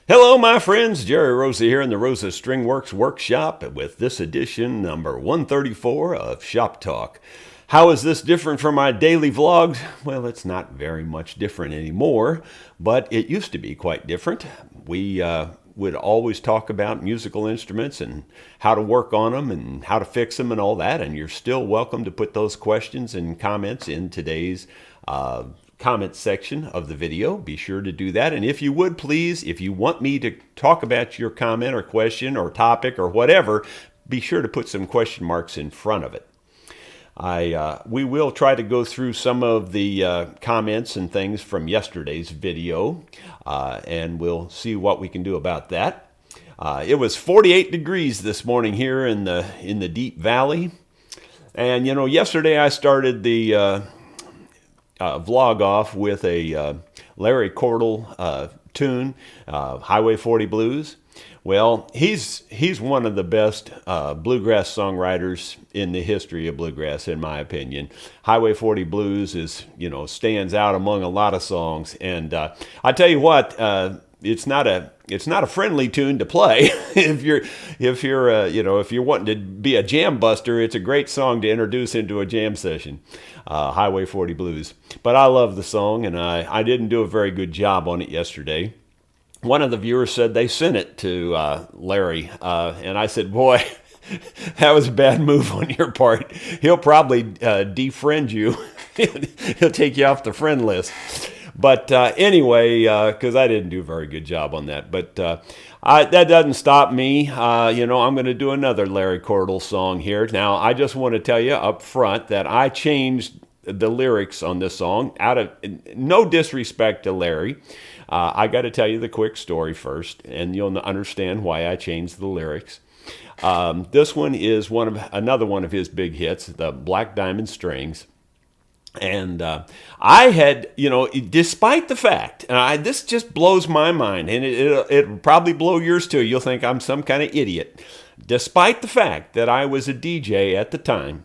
Hello, my friends. Jerry Rosa here in the Rosa Stringworks Workshop with this edition number 134 of Shop Talk. How is this different from my daily vlogs? Well, it's not very much different anymore, but it used to be quite different. We would always talk about musical instruments and how to work on them and how to fix them and all that, and you're still welcome to put those questions and comments in today's comment section of the video. Be sure to do that. And if you would, please, if you want me to talk about your comment or question or topic or whatever, be sure to put some question marks in front of it. We will try to go through some of the comments and things from yesterday's video, and we'll see what we can do about that. It was 48 degrees this morning here in the Deep Valley. And, you know, yesterday I started the vlog off with a Larry Cordell tune, Highway 40 Blues. Well, he's one of the best bluegrass songwriters in the history of bluegrass, in my opinion. Highway 40 Blues stands out among a lot of songs, and I tell you what, it's not a friendly tune to play. if you're wanting to be a jam buster, it's a great song to introduce into a jam session. Highway 40 Blues. But I love the song, and I didn't do a very good job on it yesterday. One of the viewers said they sent it to Larry, and I said, boy, that was a bad move on your part. He'll probably defriend you. He'll take you off the friend list. But anyway, because I didn't do a very good job on that. But that doesn't stop me. I'm going to do another Larry Cordell song here. Now, I just want to tell you up front that I changed the lyrics on this song out of no disrespect to Larry. I got to tell you the quick story first, and you'll understand why I changed the lyrics. This one is another one of his big hits, the Black Diamond Strings. And I had, despite the fact, and this just blows my mind, and it'll probably blow yours too. You'll think I'm some kind of idiot. Despite the fact that I was a DJ at the time,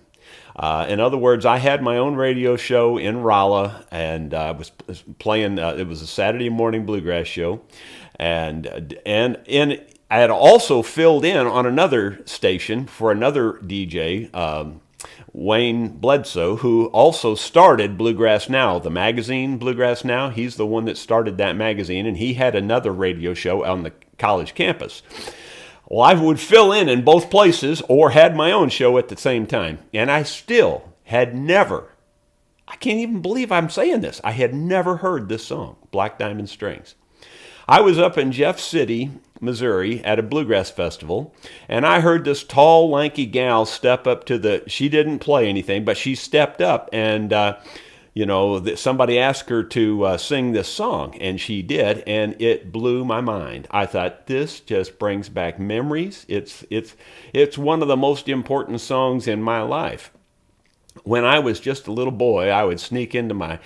in other words, I had my own radio show in Rolla, and I was playing. It was a Saturday morning bluegrass show, and I had also filled in on another station for another DJ. Wayne Bledsoe, who also started Bluegrass Now, the magazine Bluegrass Now. He's the one that started that magazine, and he had another radio show on the college campus. Well, I would fill in both places or had my own show at the same time, and I still had never, I can't even believe I'm saying this, I had never heard this song, Black Diamond Strings. I was up in Jeff City, Missouri, at a bluegrass festival, and I heard this tall, lanky gal step up she didn't play anything, but she stepped up, and, somebody asked her to sing this song, and she did, and it blew my mind. I thought, this just brings back memories. It's one of the most important songs in my life. When I was just a little boy, I would sneak into my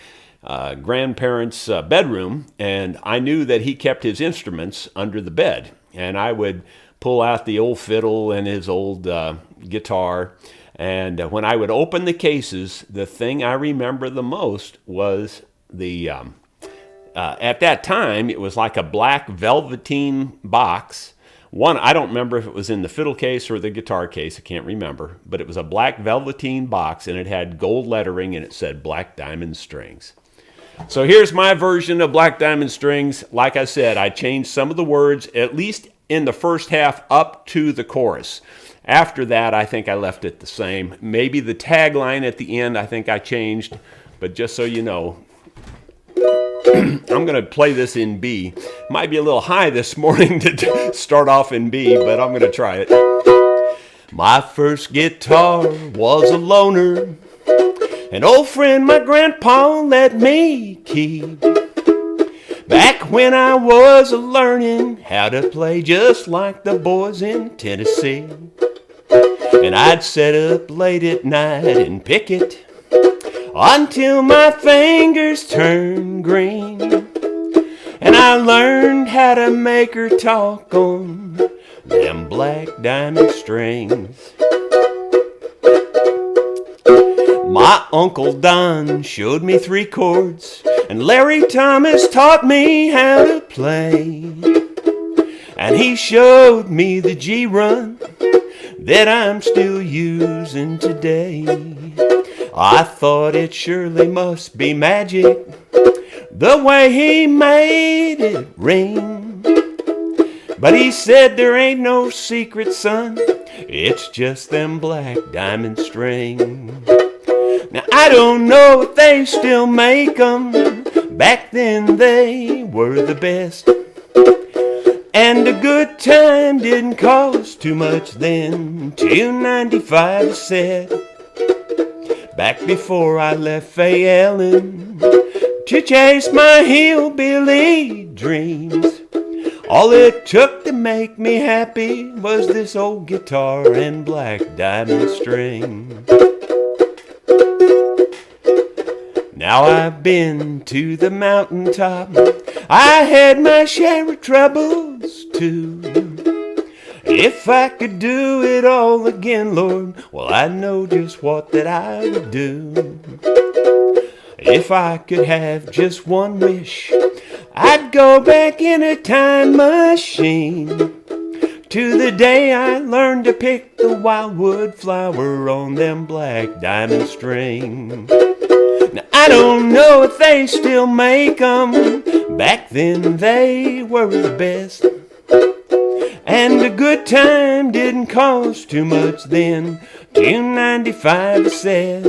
grandparents' bedroom, and I knew that he kept his instruments under the bed, and I would pull out the old fiddle and his old guitar, and when I would open the cases, the thing I remember the most was the at that time it was like a black velveteen box. I don't remember if it was in the fiddle case or the guitar case, I can't remember, but it was a black velveteen box, and it had gold lettering, and it said Black Diamond Strings. So here's my version of Black Diamond Strings. Like I said, I changed some of the words, at least in the first half, up to the chorus. After that, I think I left it the same. Maybe the tagline at the end, I think I changed, but just so you know, I'm going to play this in B. Might be a little high this morning to start off in B, but I'm going to try it. My first guitar was a loaner, an old friend my grandpa let me keep. Back when I was learning how to play just like the boys in Tennessee. And I'd sit up late at night and pick it until my fingers turned green. And I learned how to make her talk on them black diamond strings. My Uncle Don showed me 3 chords, and Larry Thomas taught me how to play. and he showed me the G-run that I'm still using today. I thought it surely must be magic, the way he made it ring. But he said there ain't no secret, son, it's just them black diamond strings. Now I don't know if they still make 'em, back then they were the best. And a good time didn't cost too much then, $2.95 a set. Back before I left Fay Ellen to chase my hillbilly dreams, all it took to make me happy was this old guitar and black diamond string. Now I've been to the mountaintop, I had my share of troubles too. If I could do it all again, Lord, well, I know just what that I would do. If I could have just one wish, I'd go back in a time machine to the day I learned to pick the wildwood flower on them black diamond strings. Now, I don't know if they still make 'em, back then they were the best. And a good time didn't cost too much then, $2.95 a set.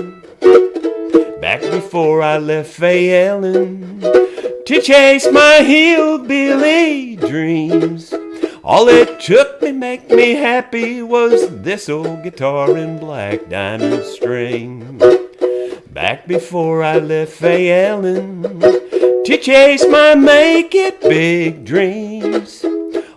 Back before I left Fay Ellen to chase my hillbilly dreams, all it took to make me happy was this old guitar and black diamond string. Back before I left Fay Ellen to chase my make it big dreams,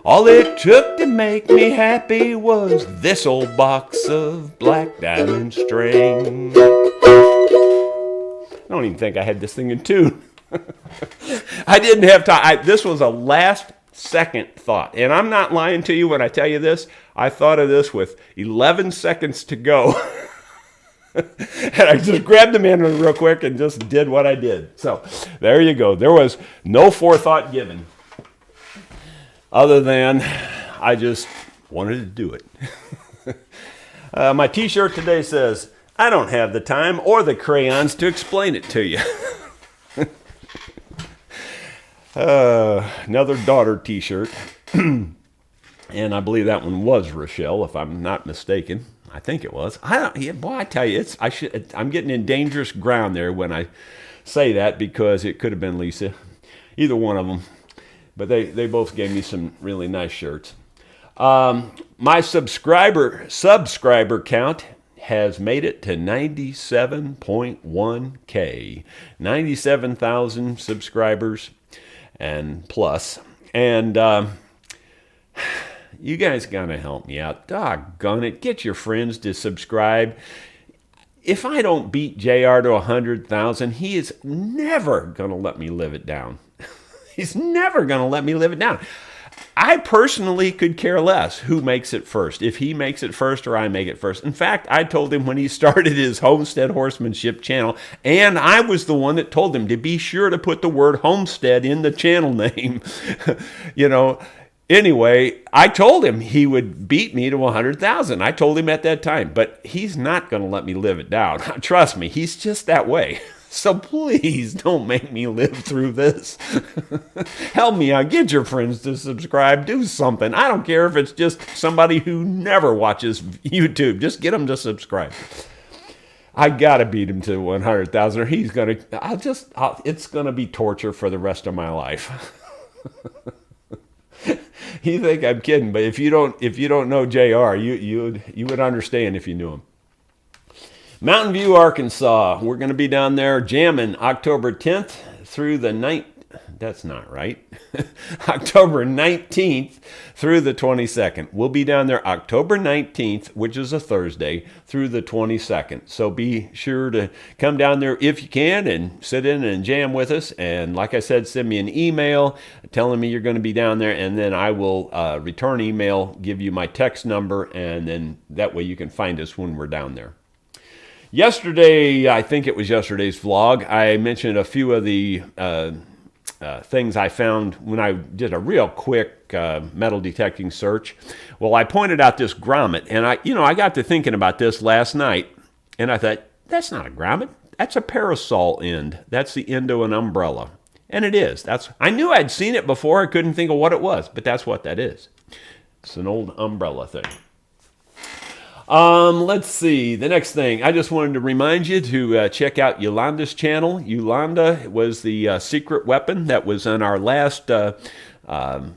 all it took to make me happy was this old box of black diamond string. I don't even think I had this thing in tune. I didn't have time. This was a last second thought. And I'm not lying to you when I tell you this. I thought of this with 11 seconds to go. And I just grabbed the manual real quick and just did what I did. So there you go. There was no forethought given, other than I just wanted to do it. My t-shirt today says, I don't have the time or the crayons to explain it to you. Another daughter t-shirt. And I believe that one was Rochelle, if I'm not mistaken. I think it was. I tell you, I'm getting in dangerous ground there when I say that, because it could have been Lisa. Either one of them. But they both gave me some really nice shirts. My subscriber count has made it to 97.1K. 97,000 subscribers and plus. And you guys gotta help me out. Doggone it. Get your friends to subscribe. If I don't beat JR to 100,000, he is never gonna let me live it down. He's never gonna let me live it down. I personally could care less who makes it first, if he makes it first or I make it first. In fact, I told him when he started his Homestead Horsemanship channel, and I was the one that told him to be sure to put the word homestead in the channel name. Anyway, I told him he would beat me to 100,000. I told him at that time, but he's not going to let me live it down. Trust me, he's just that way. So please don't make me live through this. Help me out. Get your friends to subscribe. Do something. I don't care if it's just somebody who never watches YouTube. Just get them to subscribe. I got to beat him to 100,000 or he's going to, it's going to be torture for the rest of my life. You think I'm kidding, but if you don't know JR, you would understand if you knew him. Mountain View, Arkansas. We're going to be down there jamming October 10th through the 9th. That's not right. October 19th through the 22nd. We'll be down there October 19th, which is a Thursday, through the 22nd. So be sure to come down there if you can and sit in and jam with us. And like I said, send me an email telling me you're going to be down there, and then I will return email, give you my text number, and then that way you can find us when we're down there. Yesterday, I think it was yesterday's vlog, I mentioned a few of the things I found when I did a real quick metal detecting search. Well, I pointed out this grommet, and I got to thinking about this last night, and I thought, that's not a grommet. That's a parasol end. That's the end of an umbrella. And it is. I knew I'd seen it before. I couldn't think of what it was, but that's what that is. It's an old umbrella thing. Let's see. The next thing, I just wanted to remind you to check out Yolanda's channel. Yolanda was the secret weapon that was on our last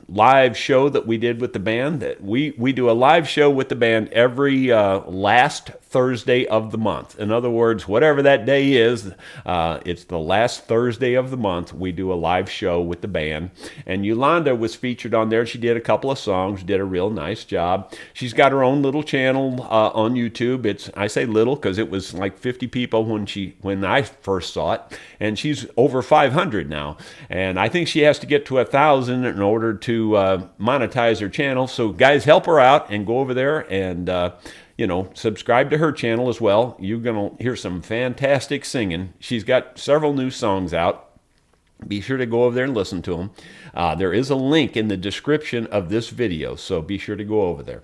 live show that we did with the band. That we do a live show with the band every last Thursday of the month. In other words, whatever that day is, it's the last Thursday of the month. We do a live show with the band. And Yolanda was featured on there. She did a couple of songs, did a real nice job. She's got her own little channel on YouTube. I say little because it was like 50 people when I first saw it. And she's over 500 now. And I think she has to get to 1,000 in order to monetize her channel. So guys, help her out and go over there and subscribe to her channel as well. You're going to hear some fantastic singing. She's got several new songs out. Be sure to go over there and listen to them. There is a link in the description of this video, so be sure to go over there.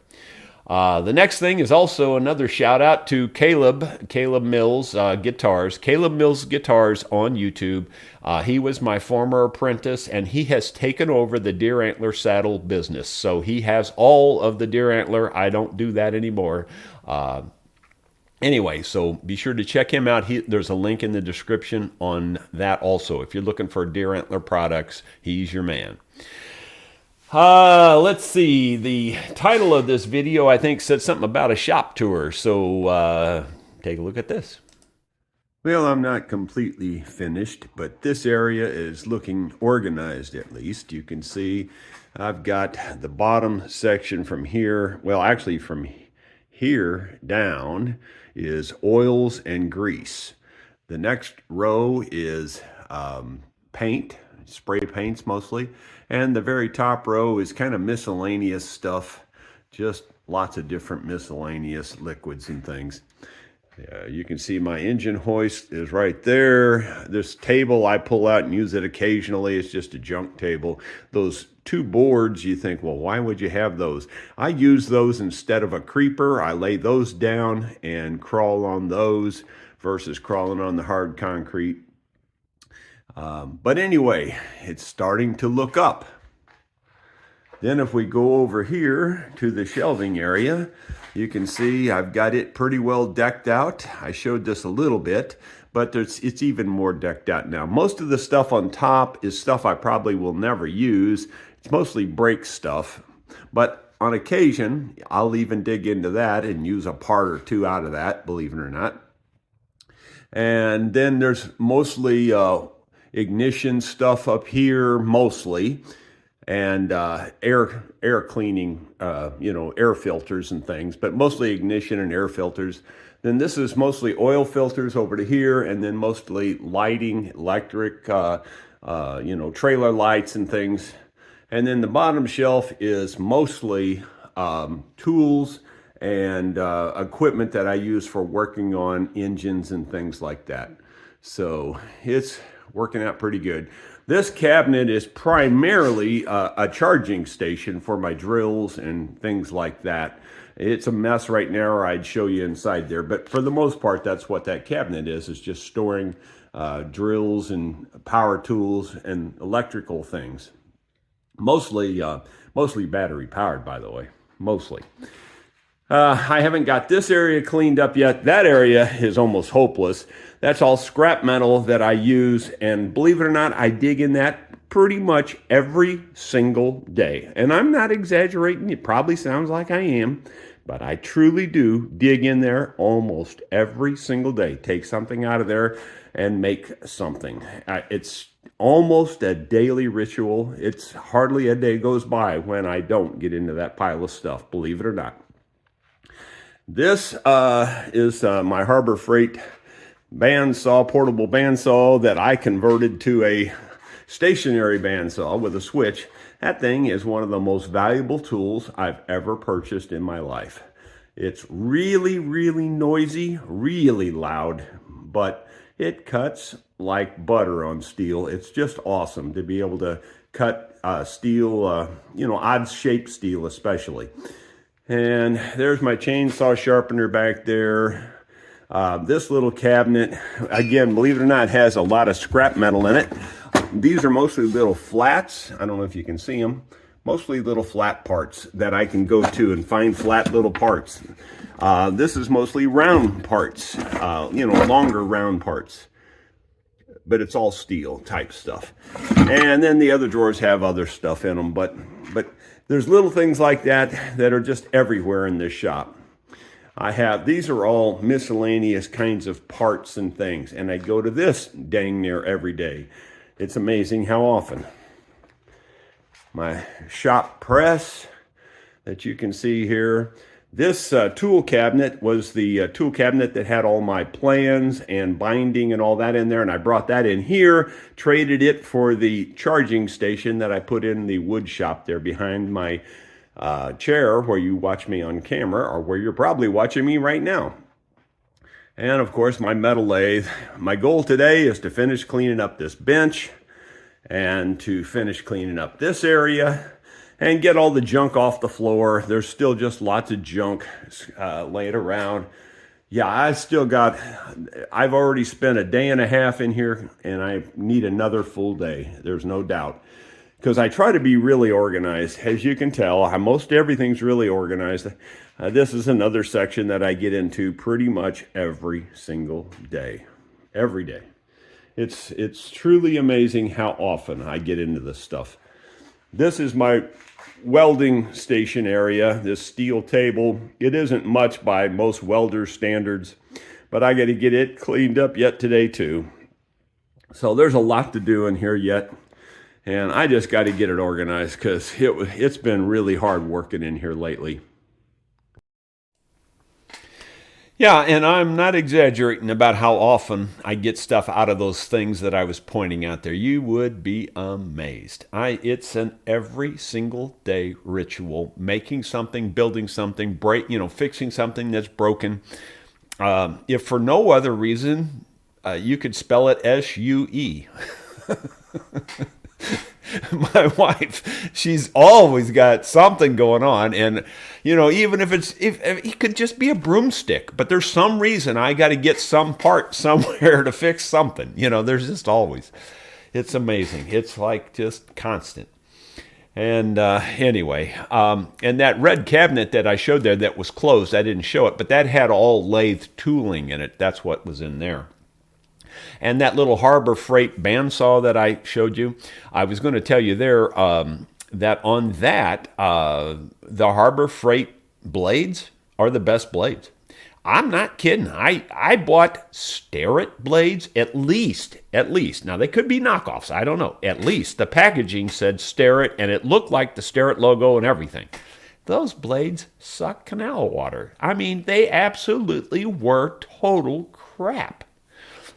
The next thing is also another shout out to Caleb Mills Guitars. Caleb Mills Guitars on YouTube. He was my former apprentice, and he has taken over the deer antler saddle business. So he has all of the deer antler. I don't do that anymore. Anyway, so be sure to check him out. There's a link in the description on that also. If you're looking for deer antler products, he's your man. Let's see. The title of this video, I think, said something about a shop tour. So take a look at this. Well, I'm not completely finished, but this area is looking organized at least. You can see I've got the bottom section from here. Well, actually from here down is oils and grease. The next row is paint, spray paints mostly. And the very top row is kind of miscellaneous stuff, just lots of different miscellaneous liquids and things. You can see my engine hoist is right there. This table I pull out and use it occasionally. It's just a junk table. Those two boards, you think, well, why would you have those? I use those instead of a creeper. I lay those down and crawl on those versus crawling on the hard concrete. But anyway, it's starting to look up. Then if we go over here to the shelving area, you can see I've got it pretty well decked out. I showed this a little bit, but it's even more decked out now. Most of the stuff on top is stuff I probably will never use. It's mostly brake stuff, but on occasion, I'll even dig into that and use a part or two out of that, believe it or not. And then there's mostly ignition stuff up here, mostly, and air cleaning, air filters and things, but mostly ignition and air filters. Then this is mostly oil filters over to here, and then mostly lighting, electric, trailer lights and things. And then the bottom shelf is mostly tools and equipment that I use for working on engines and things like that. So it's working out pretty good. This cabinet is primarily a charging station for my drills and things like that. It's a mess right now, or I'd show you inside there. But for the most part, that's what that cabinet is just storing drills and power tools and electrical things. Mostly battery powered, by the way, mostly. I haven't got this area cleaned up yet. That area is almost hopeless. That's all scrap metal that I use, and believe it or not, I dig in that pretty much every single day. And I'm not exaggerating. It probably sounds like I am, but I truly do dig in there almost every single day. Take something out of there and make something. It's almost a daily ritual. It's hardly a day goes by when I don't get into that pile of stuff, believe it or not. This is my Harbor Freight bandsaw, portable bandsaw that I converted to a stationary bandsaw with a switch. That thing is one of the most valuable tools I've ever purchased in my life. It's really, really noisy, really loud, but It cuts like butter on steel. It's just awesome to be able to cut steel, odd shaped steel especially. And there's my chainsaw sharpener back there. This little cabinet, again, believe it or not, has a lot of scrap metal in it. These are mostly little flats. I don't know if you can see them. Mostly little flat parts that I can go to and find flat little parts. This is mostly round parts, longer round parts. But it's all steel type stuff. And then the other drawers have other stuff in them. But there's little things like that that are just everywhere in this shop. These are all miscellaneous kinds of parts and things. And I go to this dang near every day. It's amazing how often. My shop press that you can see here. This tool cabinet was the tool cabinet that had all my plans and binding and all that in there, and I brought that in here, traded it for the charging station that I put in the wood shop there behind my chair where you watch me on camera, or where you're probably watching me right now. And of course, my metal lathe. My goal today is to finish cleaning up this bench and to finish cleaning up this area and get all the junk off the floor. There's still just lots of junk laying around. Yeah, I've already spent a day and a half in here, and I need another full day. There's no doubt. Because I try to be really organized. As you can tell, most everything's really organized. This is another section that I get into pretty much every single day. Every day. It's truly amazing how often I get into this stuff. This is my welding station area, this steel table. It isn't much by most welders' standards, but I got to get it cleaned up yet today too. So there's a lot to do in here yet, and I just got to get it organized because it's been really hard working in here lately. Yeah, and I'm not exaggerating about how often I get stuff out of those things that I was pointing out there. You would be amazed. It's an every single day ritual, making something, building something, fixing something that's broken. If for no other reason, you could spell it S-U-E. My wife, she's always got something going on, and even if it could just be a broomstick, but there's some reason I got to get some part somewhere to fix something. There's just always. It's amazing. It's like just constant. And anyway, and that red cabinet that I showed there that was closed, I didn't show it, but that had all lathe tooling in it. That's what was in there. And that little Harbor Freight bandsaw that I showed you, I was going to tell you there that on that, the Harbor Freight blades are the best blades. I'm not kidding. I bought Starrett blades at least. Now, they could be knockoffs. I don't know. At least the packaging said Starrett, and it looked like the Starrett logo and everything. Those blades suck canal water. I mean, they absolutely were total crap.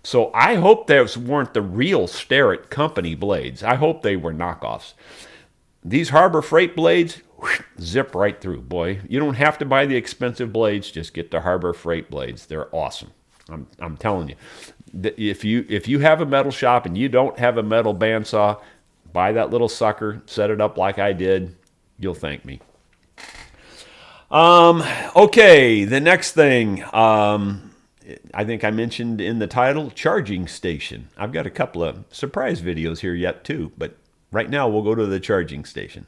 So I hope those weren't the real Starrett company blades. I hope they were knockoffs. These Harbor Freight blades, zip right through, boy. You don't have to buy the expensive blades. Just get the Harbor Freight blades. They're awesome. I'm telling you. If you have a metal shop and you don't have a metal bandsaw, buy that little sucker, set it up like I did. You'll thank me. Okay, the next thing. I think I mentioned in the title, charging station. I've got a couple of surprise videos here yet too, but right now we'll go to the charging station.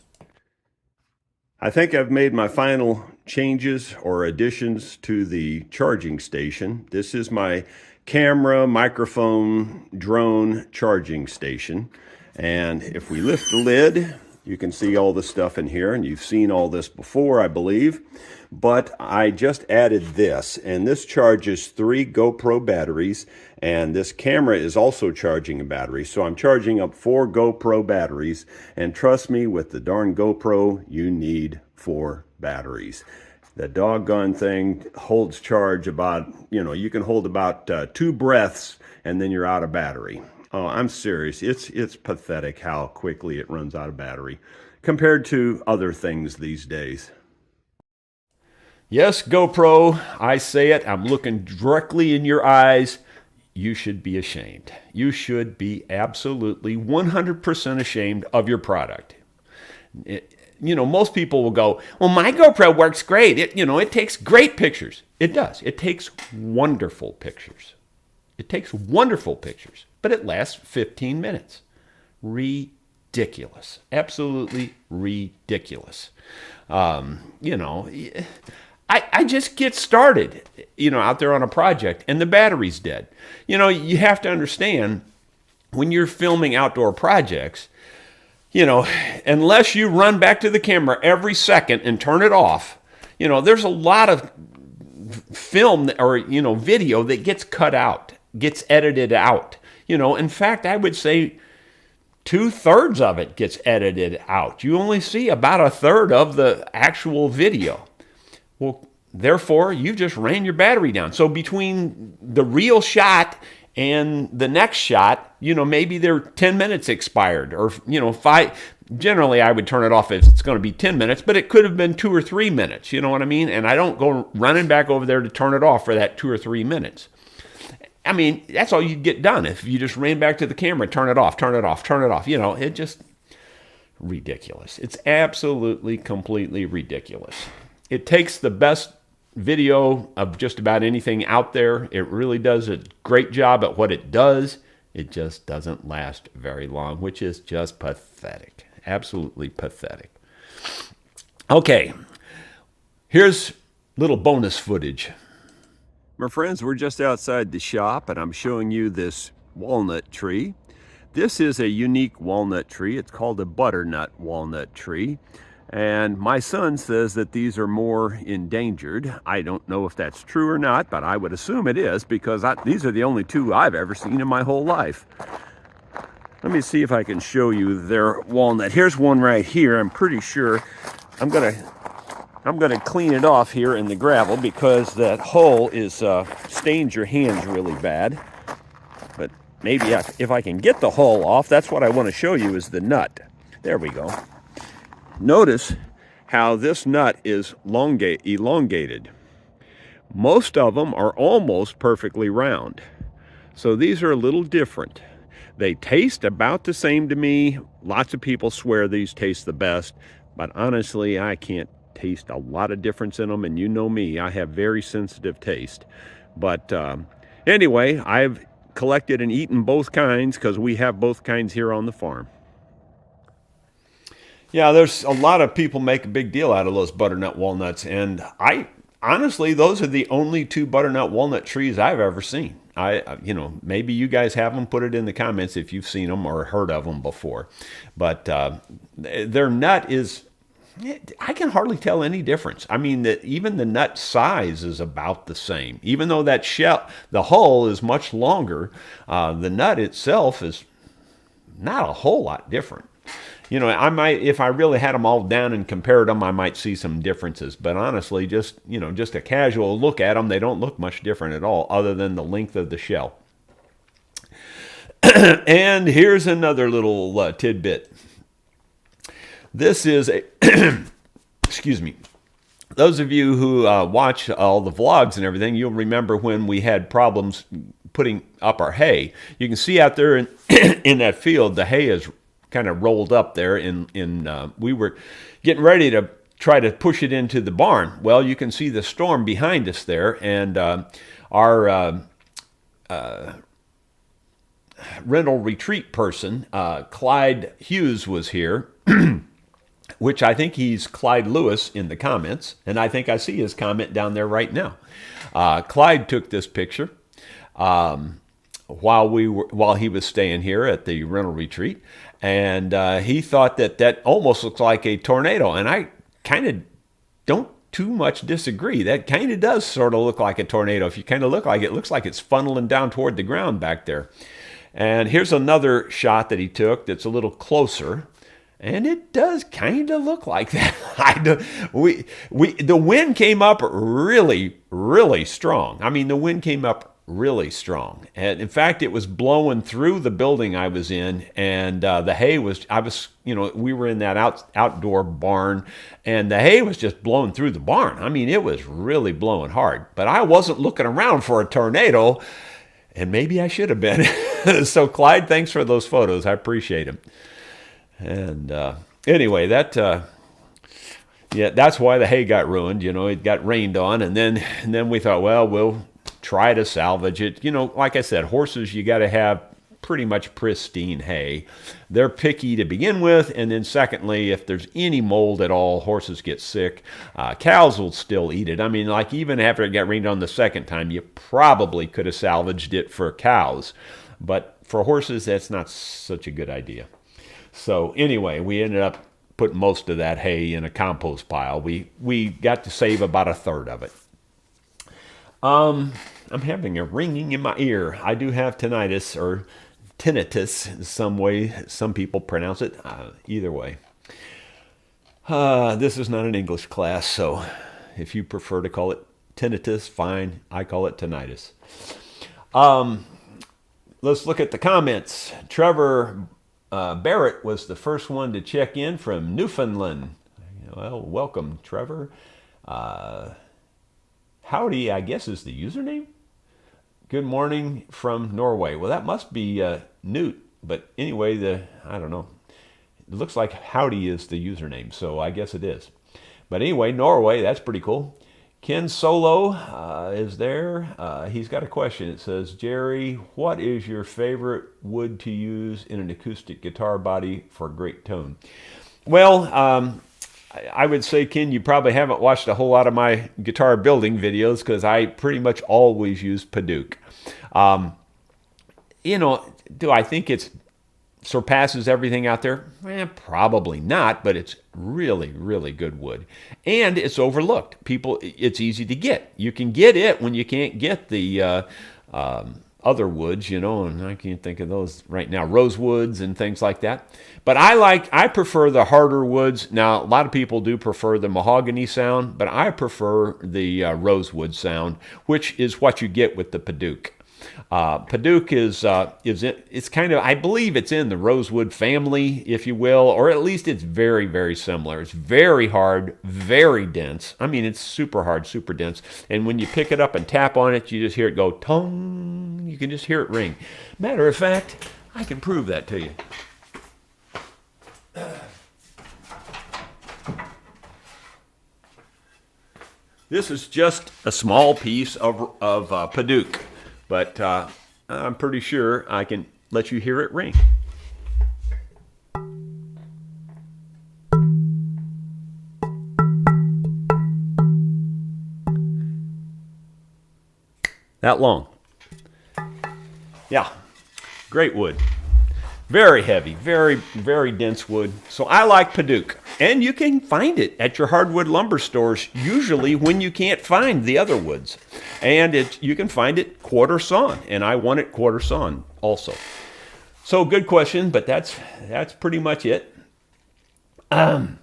I think I've made my final changes or additions to the charging station. This is my camera, microphone, drone charging station. And if we lift the lid, you can see all the stuff in here, and you've seen all this before, I believe. But I just added this, and this charges 3 GoPro batteries, and this camera is also charging a battery. So I'm charging up 4 GoPro batteries, and trust me, with the darn GoPro, you need 4 batteries. The doggone thing holds charge about, you can hold about 2 breaths, and then you're out of battery. Oh, I'm serious. It's pathetic how quickly it runs out of battery compared to other things these days. Yes, GoPro, I say it. I'm looking directly in your eyes. you should be ashamed. You should be absolutely 100% ashamed of your product. Most people will go, well, my GoPro works great. It takes great pictures. It does. It takes wonderful pictures. It takes wonderful pictures, but it lasts 15 minutes. Ridiculous. Absolutely ridiculous. I just get started, out there on a project and the battery's dead. You have to understand when you're filming outdoor projects, unless you run back to the camera every second and turn it off, there's a lot of film or, video that gets cut out, gets edited out. In fact, I would say 2/3 of it gets edited out. You only see about 1/3 of the actual video. Well, therefore, you've just ran your battery down. So between the real shot and the next shot, maybe they're 10 minutes expired or, 5. Generally, I would turn it off if it's going to be 10 minutes, but it could have been 2 or 3 minutes. You know what I mean? And I don't go running back over there to turn it off for that 2 or 3 minutes. I mean, that's all you'd get done if you just ran back to the camera, turn it off, turn it off, turn it off. It just ridiculous. It's absolutely, completely ridiculous. It takes the best video of just about anything out there. It really does a great job at what it does. It just doesn't last very long, which is just pathetic. Absolutely pathetic. Okay, here's little bonus footage. My friends, we're just outside the shop and I'm showing you this walnut tree. This is a unique walnut tree. It's called a butternut walnut tree. And my son says that these are more endangered. I don't know if that's true or not, but I would assume it is because these are the only two I've ever seen in my whole life. Let me see if I can show you their walnut. Here's one right here. I'm pretty sure I'm gonna clean it off here in the gravel because that hull is stains your hands really bad. But maybe if I can get the hull off, that's what I want to show you is the nut. There we go. Notice how this nut is elongated. Most of them are almost perfectly round. So these are a little different. They taste about the same to me. Lots of people swear these taste the best, but honestly, I can't taste a lot of difference in them, and you know me, I have very sensitive taste. But anyway, I've collected and eaten both kinds because we have both kinds here on the farm. Yeah, there's a lot of people make a big deal out of those butternut walnuts, and honestly, those are the only two butternut walnut trees I've ever seen. Maybe you guys have them. Put it in the comments if you've seen them or heard of them before. But their nut is, I can hardly tell any difference. I mean, even the nut size is about the same. Even though that shell, the hull is much longer, the nut itself is not a whole lot different. I might, if I really had them all down and compared them, I might see some differences. But honestly, just a casual look at them, they don't look much different at all, other than the length of the shell. And here's another little tidbit. This is a, excuse me. Those of you who watch all the vlogs and everything, you'll remember when we had problems putting up our hay. You can see out there in that field, the hay is kind of rolled up there. We were getting ready to try to push it into the barn. Well, you can see the storm behind us there, and our rental retreat person, Clyde Hughes, was here, which I think he's Clyde Lewis in the comments, and I think I see his comment down there right now. Clyde took this picture while he was staying here at the rental retreat, and he thought that almost looks like a tornado, and I kind of don't too much disagree. That kind of does sort of look like a tornado. If you kind of look like it, looks like it's funneling down toward the ground back there. And here's another shot that he took that's a little closer, and it does kind of look like that. The wind came up really, really strong. I mean, the wind came up really strong, and in fact, it was blowing through the building I was in, and the hay was. We were in that outdoor barn, and the hay was just blowing through the barn. I mean, it was really blowing hard. But I wasn't looking around for a tornado. And maybe I should have been. So, Clyde, thanks for those photos. I appreciate them. And anyway, yeah, that's why the hay got ruined. It got rained on, and then we thought, well, we'll try to salvage it. Like I said, horses, you got to have pretty much pristine hay. They're picky to begin with, and then secondly, if there's any mold at all, horses get sick. Cows will still eat it. I mean, like even after it got rained on the second time, you probably could have salvaged it for cows, but for horses, that's not such a good idea. So anyway, we ended up putting most of that hay in a compost pile. We got to save about a third of it. I'm having a ringing in my ear. I do have tinnitus, or tinnitus, some way some people pronounce it. Either way. This is not an English class, so if you prefer to call it tinnitus, fine. I call it tinnitus. Let's look at the comments. Trevor Barrett was the first one to check in from Newfoundland. Well, welcome, Trevor. Howdy, I guess, is the username. Good morning from Norway. Well, that must be Newt, but anyway, I don't know. It looks like howdy is the username, so I guess it is. But anyway, Norway, that's pretty cool. Ken Solo is there. He's got a question. It says, Jerry, what is your favorite wood to use in an acoustic guitar body for great tone? Well, I would say, Ken, you probably haven't watched a whole lot of my guitar building videos because I pretty much always use Padauk. Do I think it surpasses everything out there? Probably not, but it's really, really good wood. And it's overlooked. It's easy to get. You can get it when you can't get the other woods, and I can't think of those right now, rosewoods and things like that. But I prefer the harder woods. Now, a lot of people do prefer the mahogany sound, but I prefer the rosewood sound, which is what you get with the Padauk. Padauk it's kind of, I believe it's in the rosewood family, if you will, or at least it's very, very similar. It's very hard, very dense. I mean, it's super hard, super dense. And when you pick it up and tap on it, you just hear it go tong. You can just hear it ring. Matter of fact, I can prove that to you. This is just a small piece of Padauk. But I'm pretty sure I can let you hear it ring. That long. Yeah, great wood. Very heavy, very, very dense wood. So I like Padauk. And you can find it at your hardwood lumber stores, usually when you can't find the other woods. And you can find it quarter sawn, and I want it quarter sawn also. So good question, but that's pretty much it. And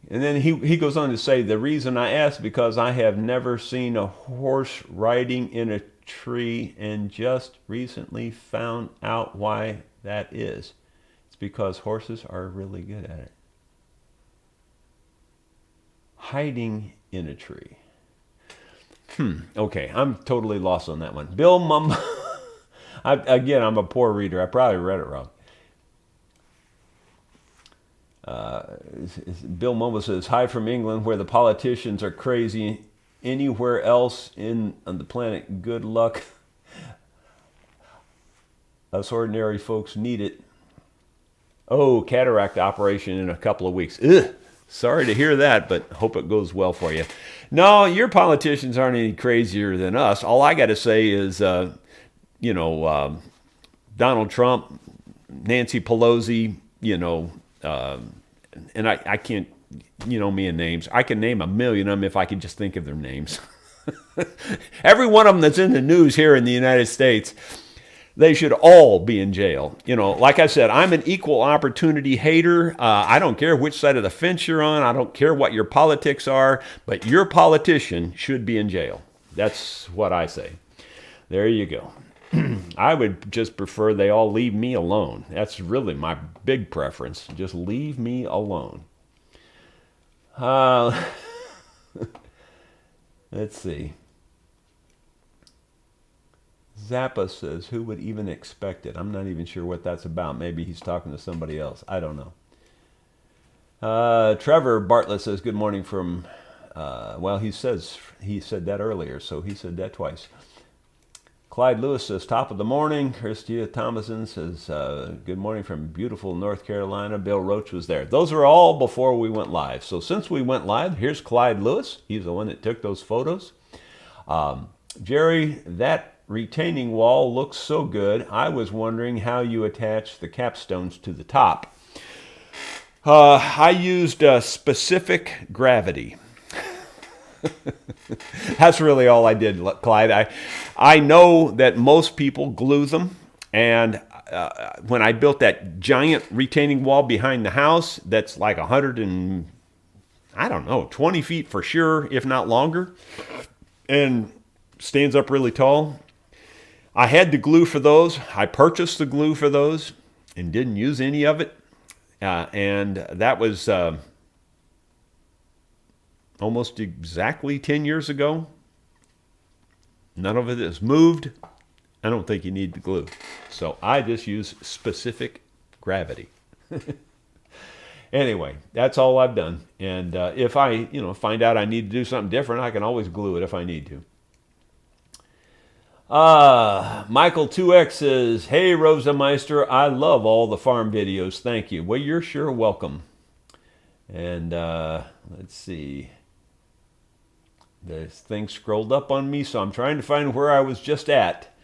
then he goes on to say, the reason I asked because I have never seen a horse riding in a tree and just recently found out why that is. It's because horses are really good at it. Hiding in a tree. Okay, I'm totally lost on that one. Bill Mum. Again, I'm a poor reader. I probably read it wrong. Bill Mumble says, hi from England, where the politicians are crazy. Anywhere else on the planet, good luck. Us ordinary folks need it. Oh, cataract operation in a couple of weeks. Ugh. Sorry to hear that, but hope it goes well for you. No, your politicians aren't any crazier than us. All I got to say is, Donald Trump, Nancy Pelosi, and I can't, me and names. I can name a million of them if I could just think of their names. Every one of them that's in the news here in the United States, they should all be in jail. Like I said, I'm an equal opportunity hater. I don't care which side of the fence you're on. I don't care what your politics are, but your politician should be in jail. That's what I say. There you go. I would just prefer they all leave me alone. That's really my big preference. Just leave me alone. Let's see. Zappa says, who would even expect it? I'm not even sure what that's about. Maybe he's talking to somebody else. I don't know. Trevor Bartlett says, good morning from, well, he said that earlier, so he said that twice. Clyde Lewis says, top of the morning. Christia Thomason says, good morning from beautiful North Carolina. Bill Roach was there. Those are all before we went live. So since we went live, here's Clyde Lewis. He's the one that took those photos. Jerry, that retaining wall looks so good. I was wondering how you attach the capstones to the top. I used specific gravity. That's really all I did, Clyde. I know that most people glue them, and when I built that giant retaining wall behind the house, that's like 20 feet for sure, if not longer, and stands up really tall. I had the glue for those. I purchased the glue for those and didn't use any of it, and that was almost exactly 10 years ago. None of it has moved. I don't think you need the glue. So I just use specific gravity. Anyway, that's all I've done. And if I find out I need to do something different, I can always glue it if I need to. Michael 2X says, hey, Rosa Meister, I love all the farm videos. Thank you. Well, you're sure welcome. And let's see. This thing scrolled up on me, so I'm trying to find where I was just at.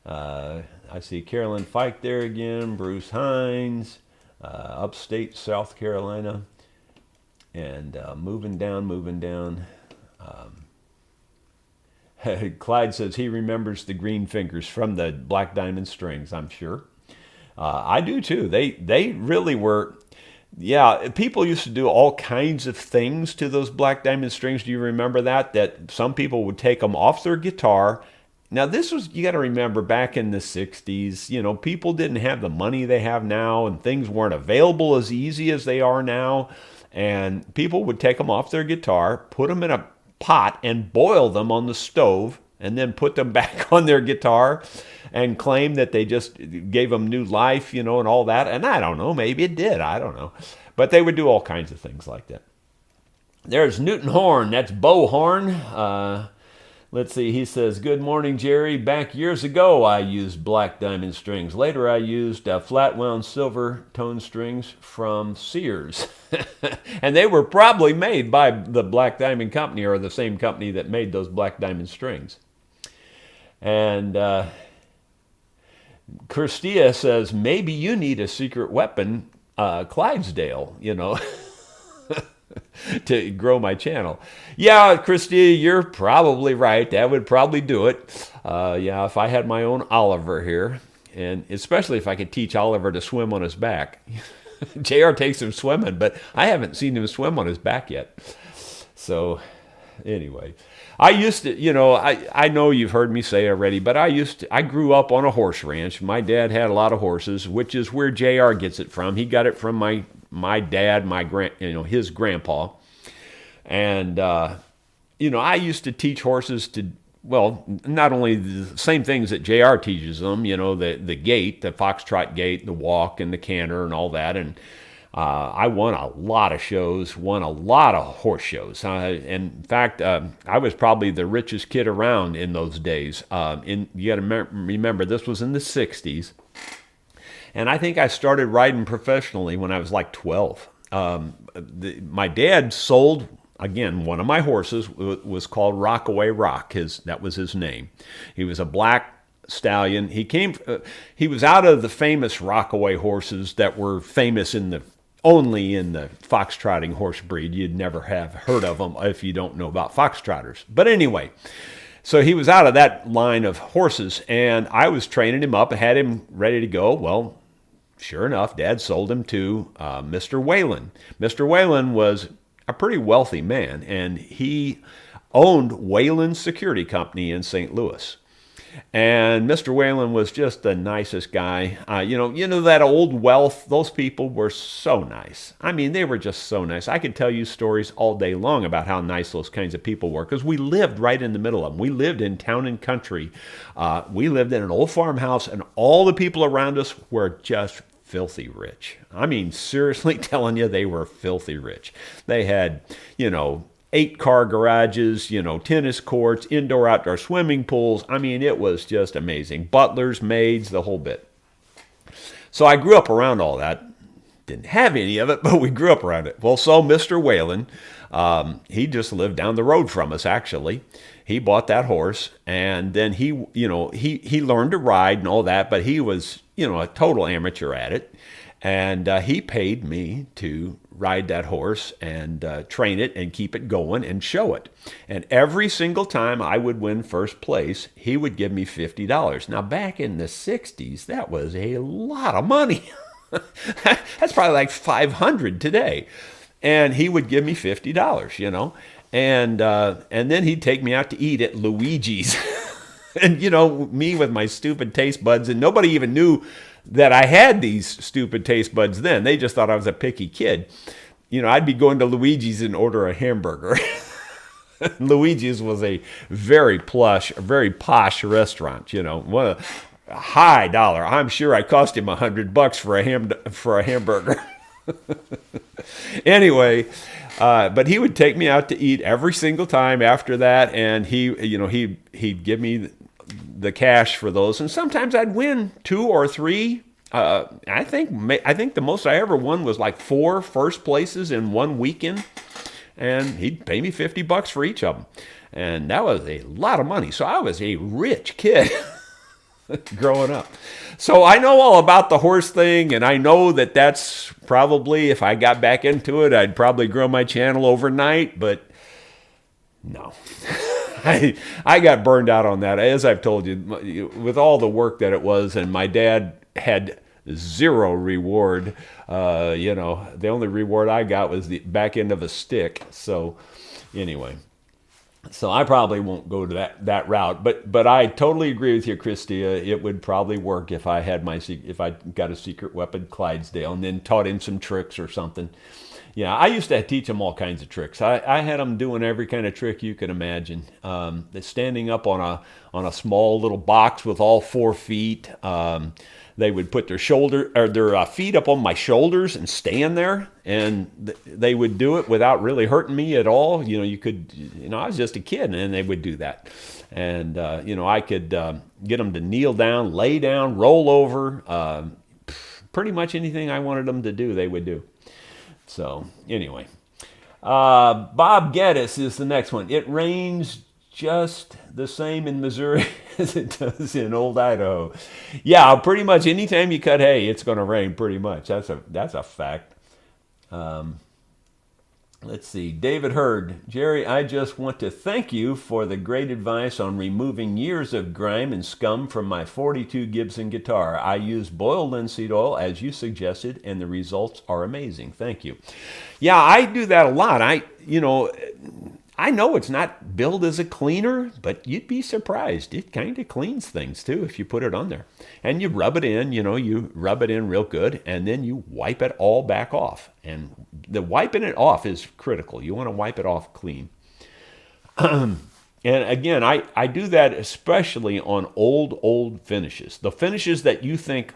I see Carolyn Fike there again, Bruce Hines, upstate South Carolina, and moving down. Clyde says he remembers the green fingers from the Black Diamond strings, I'm sure. I do too. They really were... Yeah, people used to do all kinds of things to those Black Diamond strings. Do you remember that? That some people would take them off their guitar. Now, this was, you got to remember, back in the 60s, people didn't have the money they have now, and things weren't available as easy as they are now. And people would take them off their guitar, put them in a pot, and boil them on the stove, and then put them back on their guitar and claim that they just gave them new life, and all that. And I don't know, maybe it did. I don't know. But they would do all kinds of things like that. There's Newton Horn. That's Bo Horn. Let's see. He says, good morning, Jerry. Back years ago, I used Black Diamond strings. Later, I used flat wound silver tone strings from Sears. And they were probably made by the Black Diamond Company, or the same company that made those Black Diamond strings. And Christia says, maybe you need a secret weapon, Clydesdale, to grow my channel. Yeah, Christia, you're probably right. That would probably do it. Yeah, if I had my own Oliver here, and especially if I could teach Oliver to swim on his back. JR takes him swimming, but I haven't seen him swim on his back yet. So anyway, I used to, I know you've heard me say already, but I grew up on a horse ranch. My dad had a lot of horses, which is where JR gets it from. He got it from my dad, his grandpa. And, I used to teach horses to, not only the same things that JR teaches them, the gait, the foxtrot gait, the walk and the canter and all that. And I won a lot of shows, won a lot of horse shows. In fact, I was probably the richest kid around in those days. You got to remember, this was in the 60s. And I think I started riding professionally when I was like 12. My dad sold, again, one of my horses was called Rockaway Rock. That was his name. He was a black stallion. He was out of the famous Rockaway horses that were famous only in the foxtrotting horse breed. You'd never have heard of them if you don't know about foxtrotters. But anyway, so he was out of that line of horses, and I was training him up and had him ready to go. Well, sure enough, Dad sold him to Mr. Whalen. Mr. Whalen was a pretty wealthy man, and he owned Whalen Security Company in St. Louis. And Mr. Whalen was just the nicest guy. You know that old wealth. Those people were so nice. I mean, they were just so nice. I could tell you stories all day long about how nice those kinds of people were because we lived right in the middle of them. We lived in town and country. We lived in an old farmhouse, and all the people around us were just filthy rich. I mean, seriously telling you, they were filthy rich. They had, 8-car garages, tennis courts, indoor outdoor swimming pools. I mean, it was just amazing. Butlers, maids, the whole bit. So I grew up around all that. Didn't have any of it, but we grew up around it. Well, so Mr. Whalen, he just lived down the road from us, actually. He bought that horse, and then he learned to ride and all that, but he was, a total amateur at it. And he paid me to ride that horse and train it and keep it going and show it. And every single time I would win first place, he would give me $50. Now, back in the 60s, that was a lot of money. That's probably like $500 today. And he would give me $50, And then he'd take me out to eat at Luigi's. And, me with my stupid taste buds, and nobody even knew that I had these stupid taste buds then. They just thought I was a picky kid. I'd be going to Luigi's and order a hamburger. Luigi's was a very plush, very posh restaurant, one of a high dollar. I'm sure I cost him $100 for a hamburger. Anyway, but he would take me out to eat every single time after that, and he'd give me the cash for those, and sometimes I'd win 2 or 3. I think the most I ever won was like 4 first places in one weekend, and he'd pay me $50 for each of them, and that was a lot of money. So I was a rich kid growing up. So I know all about the horse thing, and I know that that's probably, if I got back into it, I'd probably grow my channel overnight, but no. I got burned out on that, as I've told you, with all the work that it was, and my dad had zero reward. The only reward I got was the back end of a stick. So anyway, so I probably won't go to that route, but I totally agree with you, Christia. It would probably work if I got a secret weapon Clydesdale and then taught him some tricks or something. Yeah, I used to teach them all kinds of tricks. I had them doing every kind of trick you could imagine. They're standing up on a small little box with all 4 feet. They would put their feet up on my shoulders and stand there, and they would do it without really hurting me at all. I was just a kid, and they would do that. And I could get them to kneel down, lay down, roll over. Pretty much anything I wanted them to do, they would do. So anyway, Bob Geddes is the next one. It rains just the same in Missouri as it does in old Idaho. Yeah, pretty much anytime you cut hay, it's going to rain pretty much. That's a fact. Let's see. David Hurd. Jerry, I just want to thank you for the great advice on removing years of grime and scum from my 42 Gibson guitar. I use boiled linseed oil, as you suggested, and the results are amazing. Thank you. Yeah, I do that a lot. I know it's not billed as a cleaner, but you'd be surprised. It kind of cleans things, too, if you put it on there. And you rub it in, you rub it in real good, and then you wipe it all back off. And the wiping it off is critical. You want to wipe it off clean. And again, I do that especially on old finishes. The finishes that you think,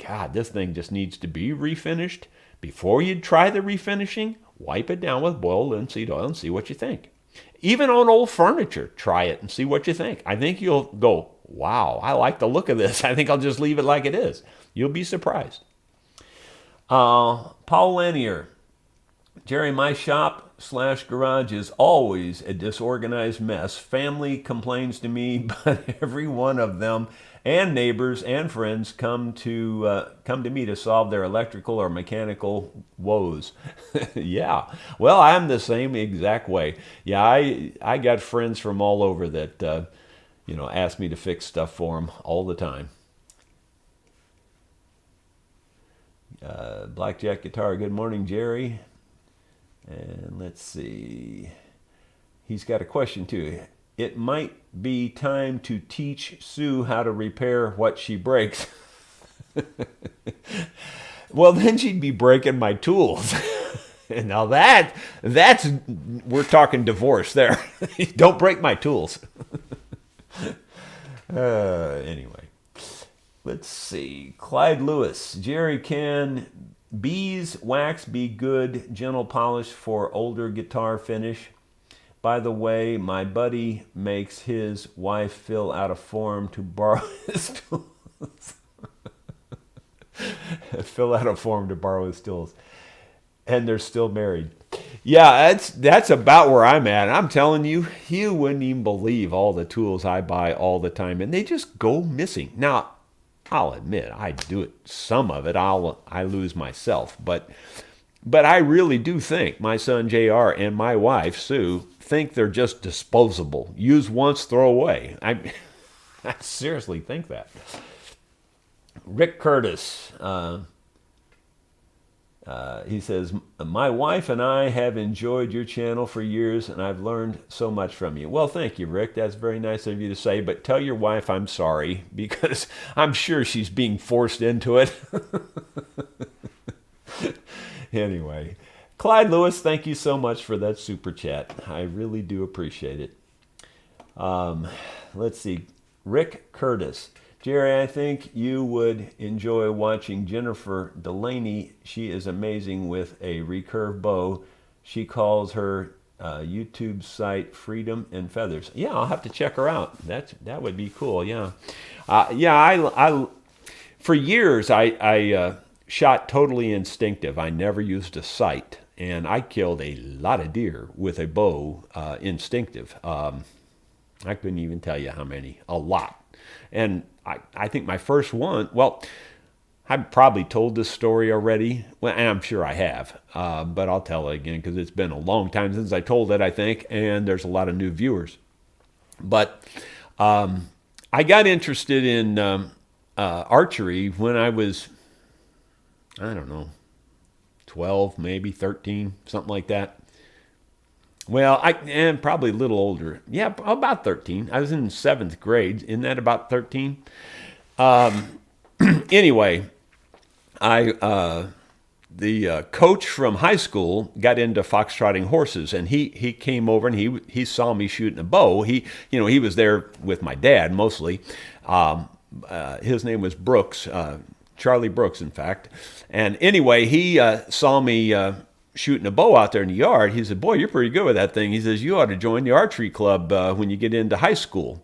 God, this thing just needs to be refinished. Before you try the refinishing, wipe it down with boiled linseed oil and see what you think. Even on old furniture, try it and see what you think. I think you'll go, wow, I like the look of this. I think I'll just leave it like it is. You'll be surprised. Paul Lanier. Jerry, my shop/garage is always a disorganized mess. Family complains to me, but every one of them and neighbors and friends come to me to solve their electrical or mechanical woes. Yeah, well, I'm the same exact way. Yeah, I got friends from all over that ask me to fix stuff for them all the time. Blackjack Guitar. Good morning, Jerry. And let's see. He's got a question too. It might be time to teach Sue how to repair what she breaks. Well, then she'd be breaking my tools. And now that's we're talking divorce there. Don't break my tools. Anyway, let's see. Clyde Lewis, Jerry, can beeswax be good gentle polish for older guitar finish? By the way, my buddy makes his wife fill out a form to borrow his tools. Fill out a form to borrow his tools. And they're still married. Yeah, that's about where I'm at. I'm telling you, you wouldn't even believe all the tools I buy all the time, and they just go missing. Now, I'll admit, I do it. Some of it I lose myself, but I really do think my son JR and my wife Sue think they're just disposable. Use once, throw away. I seriously think that. Rick Curtis. He says, my wife and I have enjoyed your channel for years, and I've learned so much from you. Well, thank you, Rick. That's very nice of you to say, but tell your wife I'm sorry, because I'm sure she's being forced into it. Anyway, Clyde Lewis, thank you so much for that super chat. I really do appreciate it. Let's see. Rick Curtis. Jerry, I think you would enjoy watching Jennifer Delaney. She is amazing with a recurve bow. She calls her YouTube site Freedom and Feathers. Yeah, I'll have to check her out. That would be cool. Yeah, I for years I shot totally instinctive. I never used a sight, and I killed a lot of deer with a bow instinctive. I couldn't even tell you how many. A lot. And I think my first one, well, I've probably told this story already. Well, and I'm sure I have, but I'll tell it again because it's been a long time since I told it, I think, and there's a lot of new viewers. But I got interested in archery when I was, I don't know, 12, maybe 13, something like that. Well, and probably a little older. Yeah, about 13. I was in 7th grade. Isn't that about 13? Anyway, the coach from high school got into foxtrotting horses, and he came over and he saw me shooting a bow. He was there with my dad mostly. His name was Brooks, Charlie Brooks, in fact. And anyway, he saw me shooting a bow out there in the yard. He said, boy, you're pretty good with that thing. He says, you ought to join the archery club when you get into high school.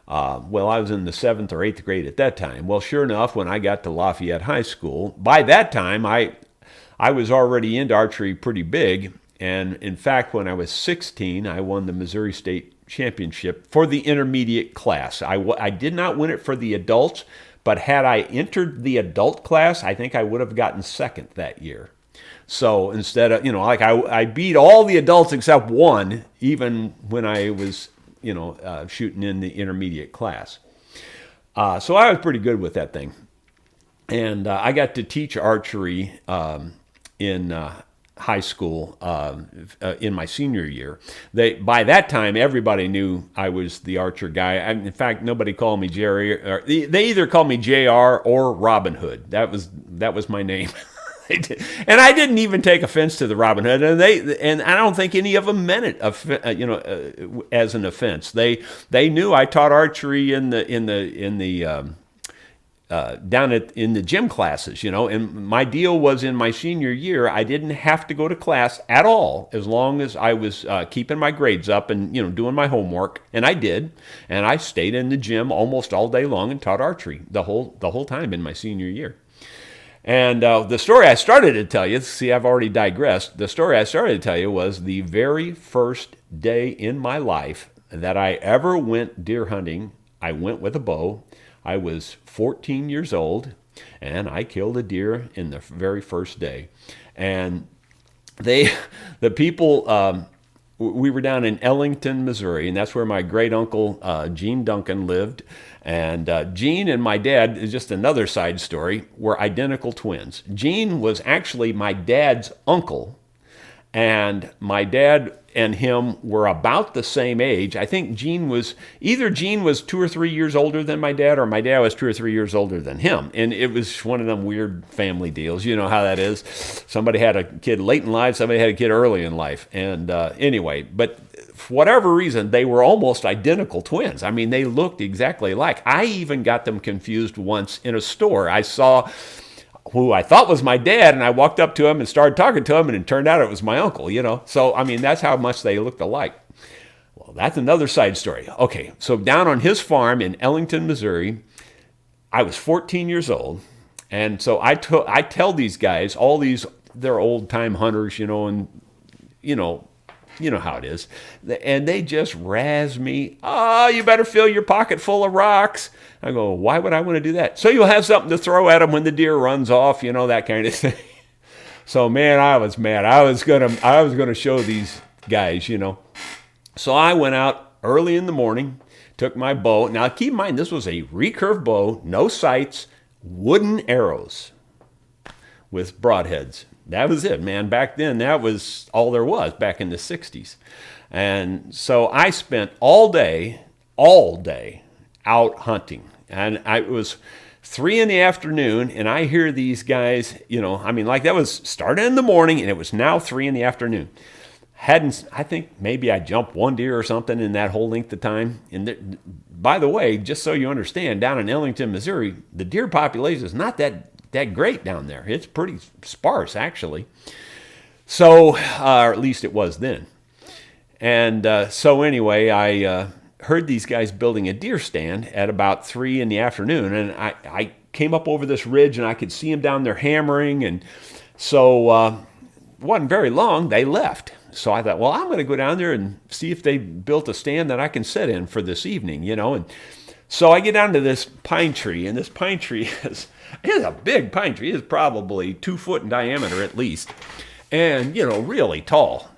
Well, I was in the 7th or 8th grade at that time. Well, sure enough, when I got to Lafayette High School, by that time, I was already into archery pretty big. And in fact, when I was 16, I won the Missouri State Championship for the intermediate class. I did not win it for the adults, but had I entered the adult class, I think I would have gotten second that year. So instead of, I beat all the adults except one, even when I was, shooting in the intermediate class. So I was pretty good with that thing. And I got to teach archery in high school in my senior year. By that time, everybody knew I was the archer guy. In fact, nobody called me Jerry. They either called me JR or Robin Hood. That was my name. And I didn't even take offense to the Robin Hood, and I don't think any of them meant it, as an offense. They knew I taught archery in the down in the gym classes, and my deal was in my senior year, I didn't have to go to class at all as long as I was keeping my grades up and doing my homework, and I did, and I stayed in the gym almost all day long and taught archery the whole time in my senior year. And the story I started to tell you, see, I've already digressed. The story I started to tell you was the very first day in my life that I ever went deer hunting. I went with a bow. I was 14 years old, and I killed a deer in the very first day. And the people, we were down in Ellington, Missouri, and that's where my great uncle Gene Duncan lived. And Gene and my dad, is just another side story, were identical twins. Gene was actually my dad's uncle, and my dad and him were about the same age. I think Gene was 2 or 3 years older than my dad, or my dad was 2 or 3 years older than him. And it was one of them weird family deals. You know how that is. Somebody had a kid late in life, somebody had a kid early in life. And anyway, but for whatever reason, they were almost identical twins. I mean, they looked exactly alike. I even got them confused once in a store. I saw who I thought was my dad, and I walked up to him and started talking to him, and it turned out it was my uncle, you know. So, I mean, that's how much they looked alike. Well, that's another side story. Okay, so down on his farm in Ellington, Missouri, I was 14 years old, and so I tell these guys, all these, they're old-time hunters, you know, and, you know how it is. And they just razz me. Oh, you better fill your pocket full of rocks. I go, why would I want to do that? So you'll have something to throw at them when the deer runs off, you know, that kind of thing. So, man, I was mad. I was gonna show these guys, you know. So I went out early in the morning, took my bow. Now, keep in mind, this was a recurve bow, no sights, wooden arrows with broadheads. That was it, man. Back then, that was all there was back in the 60s. And so I spent all day out hunting. And it was 3 in the afternoon, and I hear these guys, you know, I mean, like that was started in the morning, and it was now 3 in the afternoon. I think maybe I jumped one deer or something in that whole length of time. And by the way, just so you understand, down in Ellington, Missouri, the deer population is not that great down there. It's pretty sparse, actually. So, or at least it was then. And so anyway, I heard these guys building a deer stand at about 3 in the afternoon, and I came up over this ridge, and I could see them down there hammering, and so it wasn't very long, they left. So I thought, well, I'm going to go down there and see if they built a stand that I can sit in for this evening, you know. And so I get down to this pine tree, and this pine tree is a big pine tree. It's probably 2 foot in diameter at least, and, you know, really tall.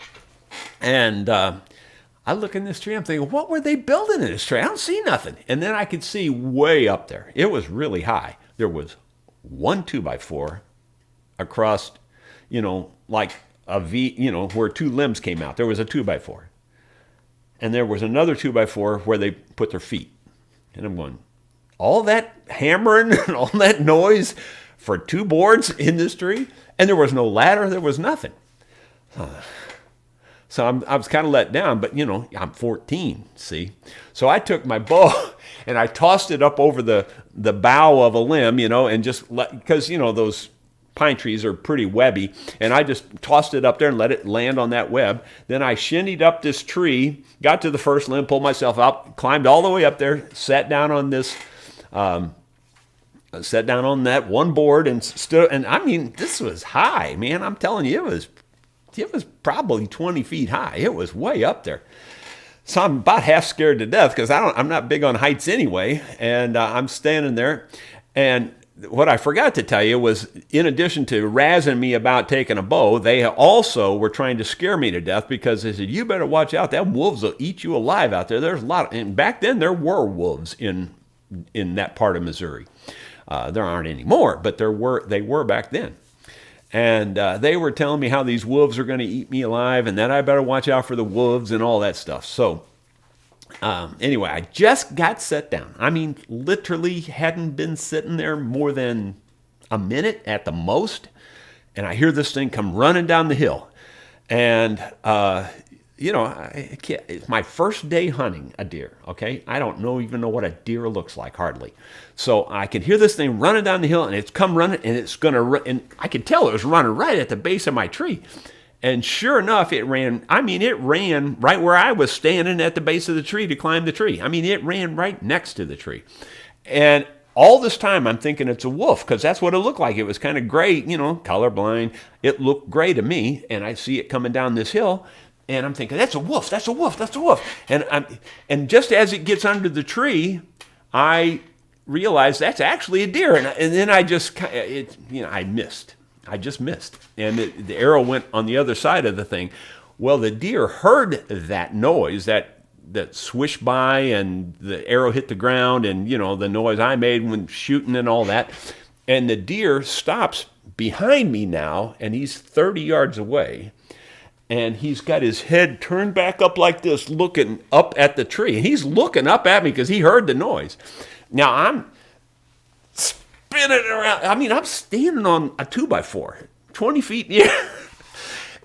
And I look in this tree, I'm thinking, what were they building in this tree? I don't see nothing. And then I could see way up there. It was really high. There was one 2x4 across, you know, like a V, you know, where 2 limbs came out. There was a 2x4. And there was another 2x4 where they put their feet. And I'm going, all that hammering and all that noise for 2 boards in this tree? And there was no ladder, there was nothing. So I was kind of let down, but, you know, I'm 14, see? So I took my bow and I tossed it up over the bough of a limb, you know, and just because, you know, those pine trees are pretty webby, and I just tossed it up there and let it land on that web. Then I shinnied up this tree, got to the first limb, pulled myself up, climbed all the way up there, sat down on this, sat down on that one board and stood. And I mean, this was high, man. I'm telling you, it was probably 20 feet high. It was way up there. So I'm about half scared to death because I'm not big on heights anyway, and I'm standing there, and what I forgot to tell you was, in addition to razzing me about taking a bow, they also were trying to scare me to death because they said, you better watch out. That wolves will eat you alive out there. There's a lot and back then there were wolves in that part of Missouri. There aren't anymore, but they were back then. And they were telling me how these wolves are going to eat me alive and that I better watch out for the wolves and all that stuff. So anyway, I just got set down. I mean, literally hadn't been sitting there more than a minute at the most. And I hear this thing come running down the hill. And, you know, it's my first day hunting a deer, okay? I don't even know what a deer looks like, hardly. So I can hear this thing running down the hill, and it's come running, and it's going to run. And I could tell it was running right at the base of my tree. And sure enough, it ran right where I was standing at the base of the tree to climb the tree. I mean, it ran right next to the tree. And all this time, I'm thinking it's a wolf because that's what it looked like. It was kind of gray, you know, colorblind. It looked gray to me, and I see it coming down this hill, and I'm thinking, that's a wolf, that's a wolf, that's a wolf. And just as it gets under the tree, I realize that's actually a deer. And then I just, I missed. I just missed. And the arrow went on the other side of the thing. Well, the deer heard that noise, that swish by, and the arrow hit the ground, and, you know, the noise I made when shooting and all that. And the deer stops behind me now, and he's 30 yards away. and he's got his head turned back up like this, looking up at the tree. And he's looking up at me because he heard the noise. Now I'm spinning around. I mean, I'm standing on a 2x4, 20 feet in the air.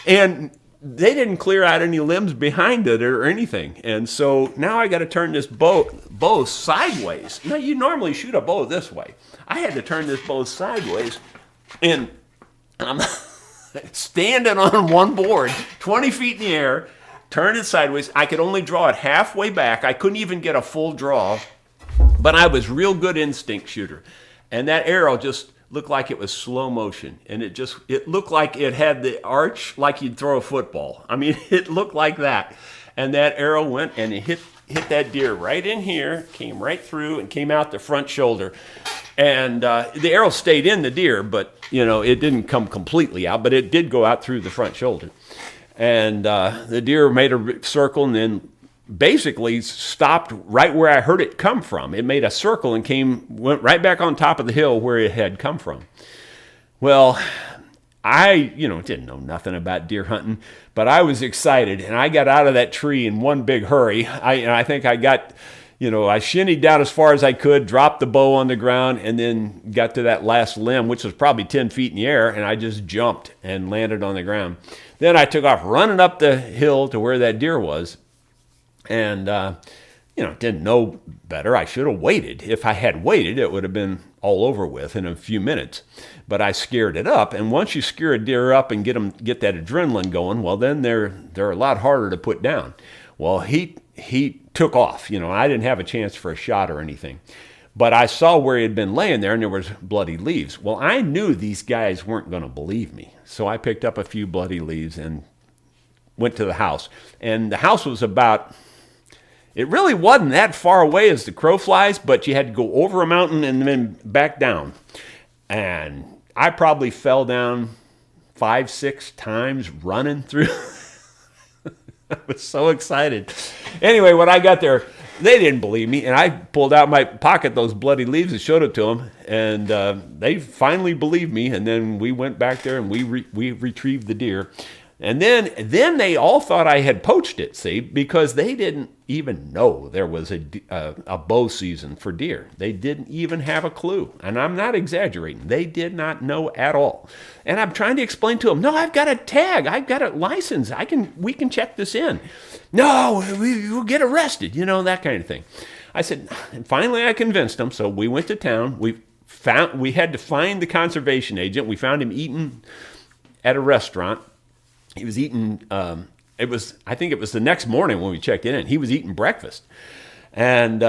And they didn't clear out any limbs behind it or anything. And so now I got to turn this bow sideways. Now, you normally shoot a bow this way. I had to turn this bow sideways, and I'm standing on one board, 20 feet in the air, turn it sideways. I could only draw it halfway back. I couldn't even get a full draw, but I was real good instinct shooter. And that arrow just looked like it was slow motion, and it looked like it had the arch like you'd throw a football. I mean, it looked like that. And that arrow went and it hit that deer right in here, came right through and came out the front shoulder. And the arrow stayed in the deer, but it didn't come completely out, but it did go out through the front shoulder. And the deer made a circle and then basically stopped right where I heard it come from. It made a circle and went right back on top of the hill where it had come from. Well, I didn't know nothing about deer hunting, but I was excited, and I got out of that tree in one big hurry. I think I got, I shinnied down as far as I could, dropped the bow on the ground, and then got to that last limb, which was probably 10 feet in the air, and I just jumped and landed on the ground. Then I took off running up the hill to where that deer was. And, didn't know better. I should have waited. If I had waited, it would have been all over with in a few minutes. But I scared it up. And once you scare a deer up and get that adrenaline going, well, then they're a lot harder to put down. Well, he took off. I didn't have a chance for a shot or anything. But I saw where he had been laying there, and there was bloody leaves. Well, I knew these guys weren't going to believe me. So I picked up a few bloody leaves and went to the house. And the house was it really wasn't that far away as the crow flies, but you had to go over a mountain and then back down. And I probably fell down 5-6 times running through. I was so excited. Anyway, when I got there, they didn't believe me, and I pulled out my pocket those bloody leaves and showed it to them, and they finally believed me. And then we went back there and we retrieved the deer. And then they all thought I had poached it, see, because they didn't even know there was a bow season for deer. They didn't even have a clue. And I'm not exaggerating. They did not know at all. And I'm trying to explain to them, no, I've got a tag. I've got a license. We can check this in. No, we'll get arrested, that kind of thing. I said, and finally I convinced them. So we went to town. We had to find the conservation agent. We found him eating at a restaurant. He was eating, I think it was the next morning when we checked in, he was eating breakfast. And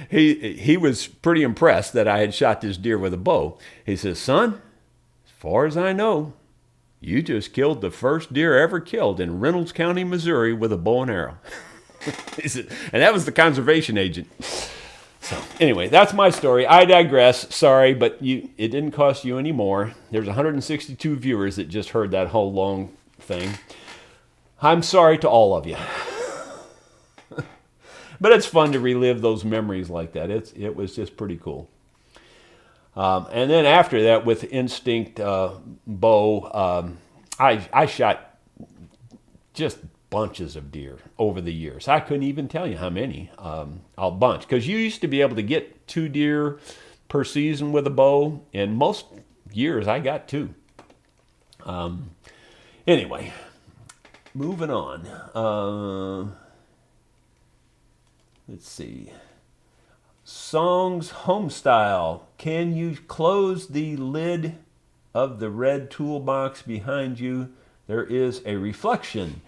he was pretty impressed that I had shot this deer with a bow. He says, son, as far as I know, you just killed the first deer ever killed in Reynolds County, Missouri with a bow and arrow. He said, and that was the conservation agent. So anyway, that's my story. I digress. Sorry, but it didn't cost you any more. There's 162 viewers that just heard that whole long thing. I'm sorry to all of you. But it's fun to relive those memories like that. It was just pretty cool. And then after that, with instinct bow, I shot just bunches of deer over the years. I couldn't even tell you how many, a bunch. Because you used to be able to get 2 deer per season with a bow, and most years I got 2. Anyway, moving on. Let's see. Songs Homestyle. Can you close the lid of the red toolbox behind you? There is a reflection.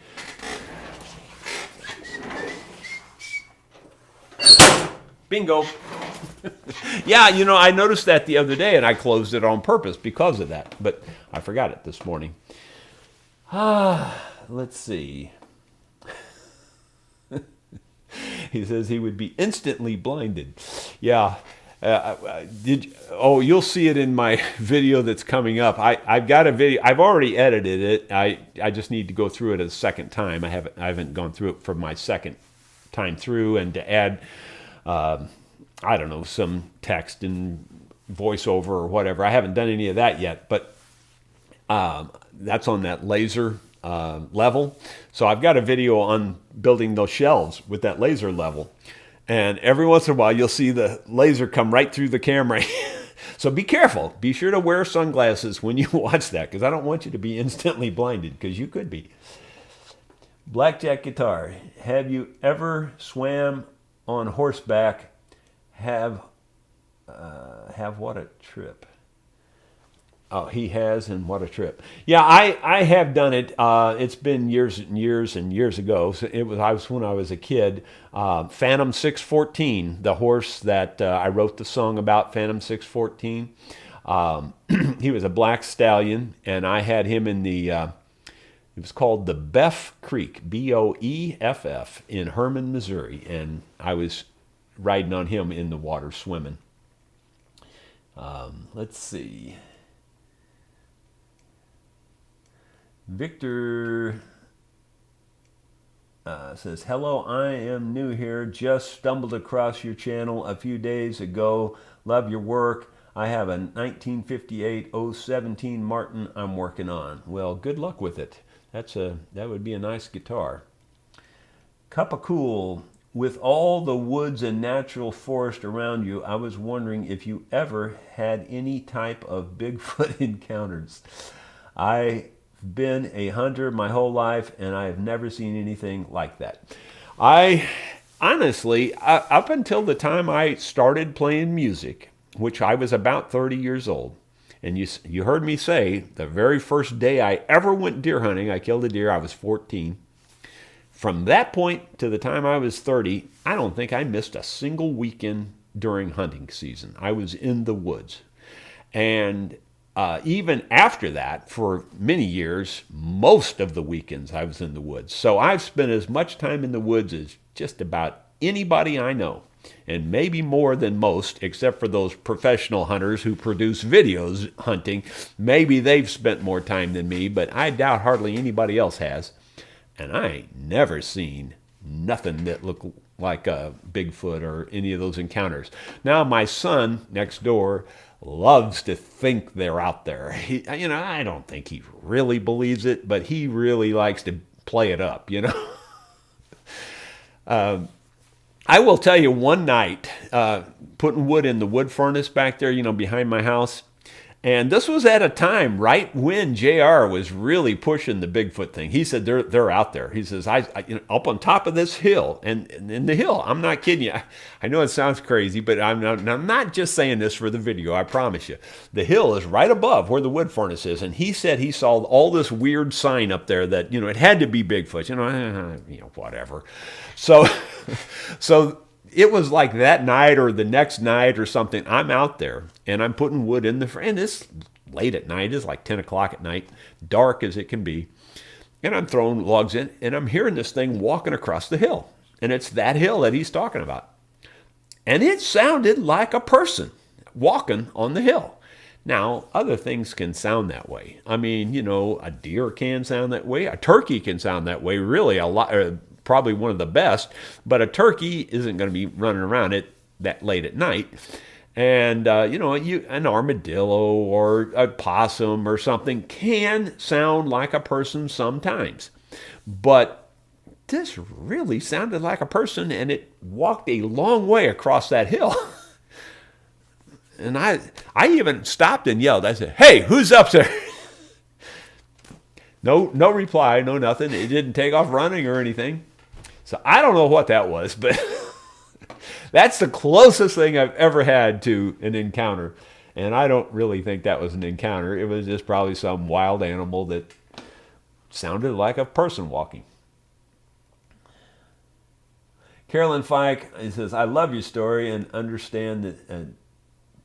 Bingo. Yeah, I noticed that the other day, and I closed it on purpose because of that, but I forgot it this morning. Let's see. He says he would be instantly blinded. Yeah. You'll see it in my video that's coming up. I've got a video. I've already edited it. I just need to go through it a second time. I haven't gone through it for my second time through, and to add some text and voiceover or whatever. I haven't done any of that yet, but That's on that laser level. So I've got a video on building those shelves with that laser level. And every once in a while, you'll see the laser come right through the camera. So be careful. Be sure to wear sunglasses when you watch that, because I don't want you to be instantly blinded, because you could be. Blackjack guitar. Have you ever swam on horseback? Have what a trip. Oh, he has, and what a trip. Yeah, I have done it. It's been years and years and years ago. So I was when I was a kid. Phantom 614, the horse that I wrote the song about, Phantom 614. He was a black stallion, and I had him in the, it was called the Beff Creek, Boeff, in Herman, Missouri. And I was riding on him in the water swimming. Let's see. Victor says, hello, I am new here. Just stumbled across your channel a few days ago. Love your work. I have a 1958 017 Martin I'm working on. Well, good luck with it. That would be a nice guitar. Cup of Cool. With all the woods and natural forest around you, I was wondering if you ever had any type of Bigfoot encounters. I've been a hunter my whole life, and I have never seen anything like that. I honestly, up until the time I started playing music, which I was about 30 years old, and you heard me say the very first day I ever went deer hunting, I killed a deer, I was 14. From that point to the time I was 30, I don't think I missed a single weekend during hunting season. I was in the woods. And even after that, for many years, most of the weekends I was in the woods. So I've spent as much time in the woods as just about anybody I know, and maybe more than most, except for those professional hunters who produce videos hunting. Maybe they've spent more time than me, but I doubt hardly anybody else has. And I ain't never seen nothing that looked like a Bigfoot or any of those encounters. Now, my son next door loves to think they're out there. I don't think he really believes it, but he really likes to play it up, I will tell you, one night, putting wood in the wood furnace back there, behind my house, and this was at a time right when JR was really pushing the Bigfoot thing. He said they're out there. He says, I up on top of this hill, and in the hill, I'm not kidding you. I know it sounds crazy, but I'm not just saying this for the video, I promise you. The hill is right above where the wood furnace is, and he said he saw all this weird sign up there that, it had to be Bigfoot, whatever. So it was like that night or the next night or something. I'm out there and I'm putting wood in and it's late at night. It's like 10 o'clock at night, dark as it can be. And I'm throwing logs in and I'm hearing this thing walking across the hill. And it's that hill that he's talking about. And it sounded like a person walking on the hill. Now, other things can sound that way. I mean, a deer can sound that way. A turkey can sound that way, really a lot. Probably one of the best, but a turkey isn't going to be running around it that late at night. And, an armadillo or a possum or something can sound like a person sometimes. But this really sounded like a person, and it walked a long way across that hill. And I even stopped and yelled. I said, "Hey, who's up there?" No reply, no nothing. It didn't take off running or anything. So I don't know what that was, but that's the closest thing I've ever had to an encounter. And I don't really think that was an encounter. It was just probably some wild animal that sounded like a person walking. Carolyn Fike says, I love your story and understand the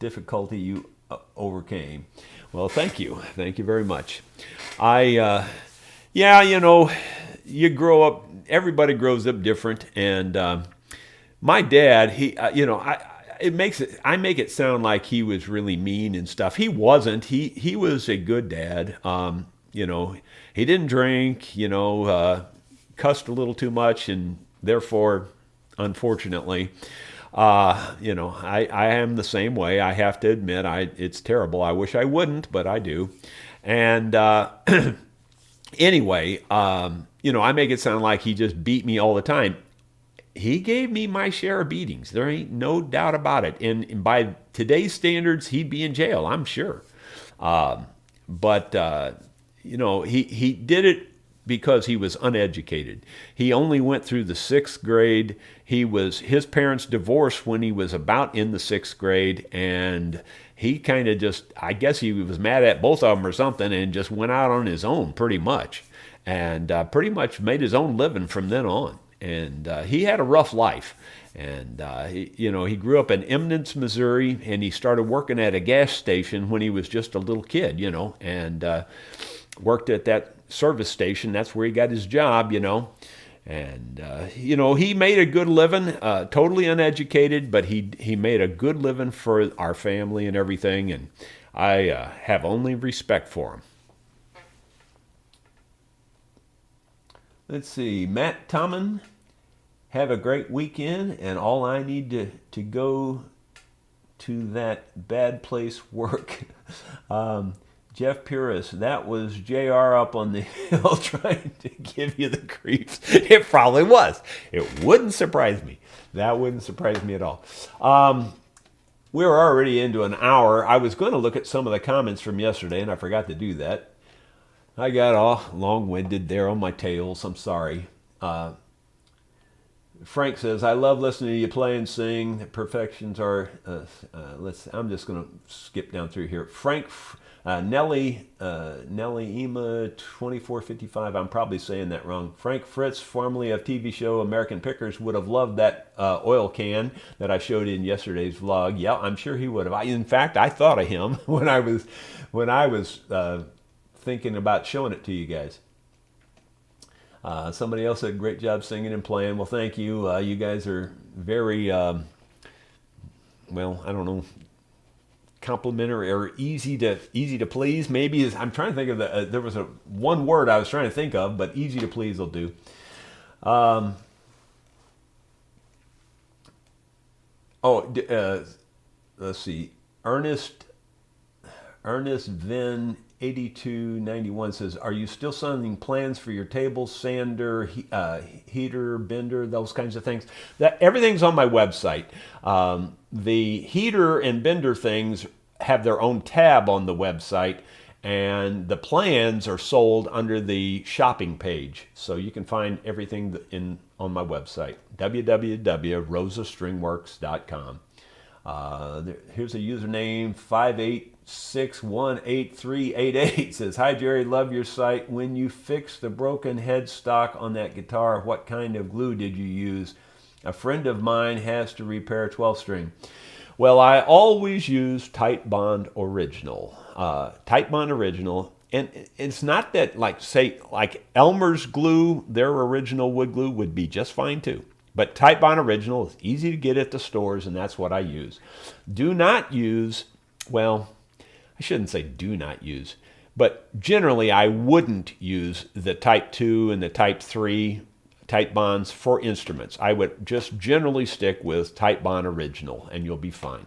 difficulty you overcame. Well, thank you. Thank you very much. You grow up, everybody grows up different. And my dad, I make it sound like he was really mean and stuff. He wasn't. He was a good dad. He didn't drink, cussed a little too much, and therefore, unfortunately, I am the same way. I have to admit, it's terrible. I wish I wouldn't, but I do. And anyway, I make it sound like he just beat me all the time. He gave me my share of beatings. There ain't no doubt about it. And by today's standards, he'd be in jail, I'm sure. But he did it because he was uneducated. He only went through the sixth grade. His parents divorced when he was about in the sixth grade, and he kind of just, I guess he was mad at both of them or something, and just went out on his own pretty much, and pretty much made his own living from then on. And he had a rough life. And, he grew up in Eminence, Missouri, and he started working at a gas station when he was just a little kid, and worked at that service station. That's where he got his job, And, he made a good living, totally uneducated, but he made a good living for our family and everything. And I have only respect for him. Let's see, Matt Tommen. Have a great weekend, and all I need to go to that bad place work. Jeff Purist, that was JR up on the hill trying to give you the creeps. It probably was. It wouldn't surprise me. That wouldn't surprise me at all. We're already into an hour. I was going to look at some of the comments from yesterday, and I forgot to do that. I got all long-winded there on my tails. I'm sorry. Frank says, I love listening to you play and sing. Perfections are, I'm just going to skip down through here. Frank, Nelly Ema 2455, I'm probably saying that wrong. Frank Fritz, formerly of TV show American Pickers, would have loved that oil can that I showed in yesterday's vlog. Yeah, I'm sure he would have. In fact, I thought of him when I was thinking about showing it to you guys. Somebody else said, great job singing and playing. Well, thank you. You guys are very, I don't know, complimentary or easy to please. Maybe I'm trying to think of there was one word I was trying to think of, but easy to please will do. Let's see. Ernest Vin 8291 says, are you still sending plans for your table, sander, heater, bender, those kinds of things? Everything's on my website. The heater and bender things have their own tab on the website, and the plans are sold under the shopping page. So you can find everything on my website, www.rosastringworks.com. Here's a username, 586-18388. Says, hi Jerry, love your site. When you fix the broken headstock on that guitar, what kind of glue did you use? A friend of mine has to repair a 12 string. Well, I always use Titebond Original. Titebond Original. And it's not that, like Elmer's glue, their original wood glue would be just fine too. But Titebond Original is easy to get at the stores, and that's what I use. Do not use, well, I shouldn't say do not use, but generally I wouldn't use the Type 2 and the Type 3 Titebonds for instruments. I would just generally stick with Titebond Original, and you'll be fine.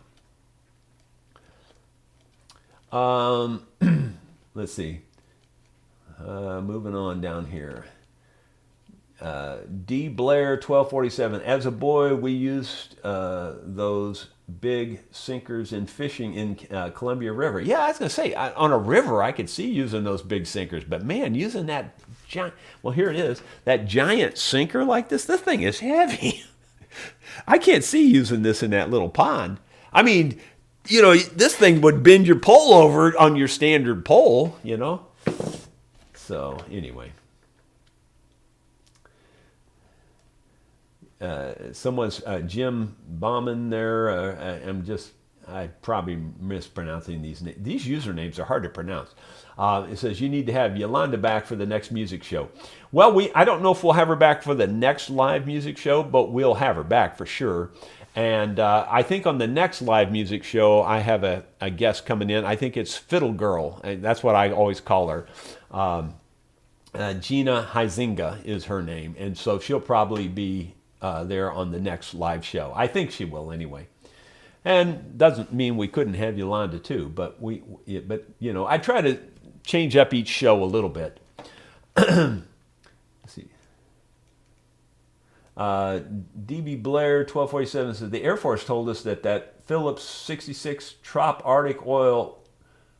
Let's see. Moving on down here. D. Blair 1247. As a boy, we used those big sinkers in fishing in Columbia River. Yeah, I was going to say, on a river, I could see using those big sinkers. But man, using that giant, well, here it is, that giant sinker like this thing is heavy. I can't see using this in that little pond. I mean, this thing would bend your pole over on your standard pole, So, anyway. Someone's Jim Bauman there. I'm probably mispronouncing these names. These usernames are hard to pronounce. It says you need to have Yolanda back for the next music show. Well, I don't know if we'll have her back for the next live music show, but we'll have her back for sure. And I think on the next live music show, I have a guest coming in. I think it's Fiddle Girl. That's what I always call her. Gina Huizinga is her name, and so she'll probably be there on the next live show. I think she will anyway. And doesn't mean we couldn't have Yolanda too, but I try to change up each show a little bit. Let's see. DB Blair 1247 says the Air Force told us that Phillips 66 Trop Arctic oil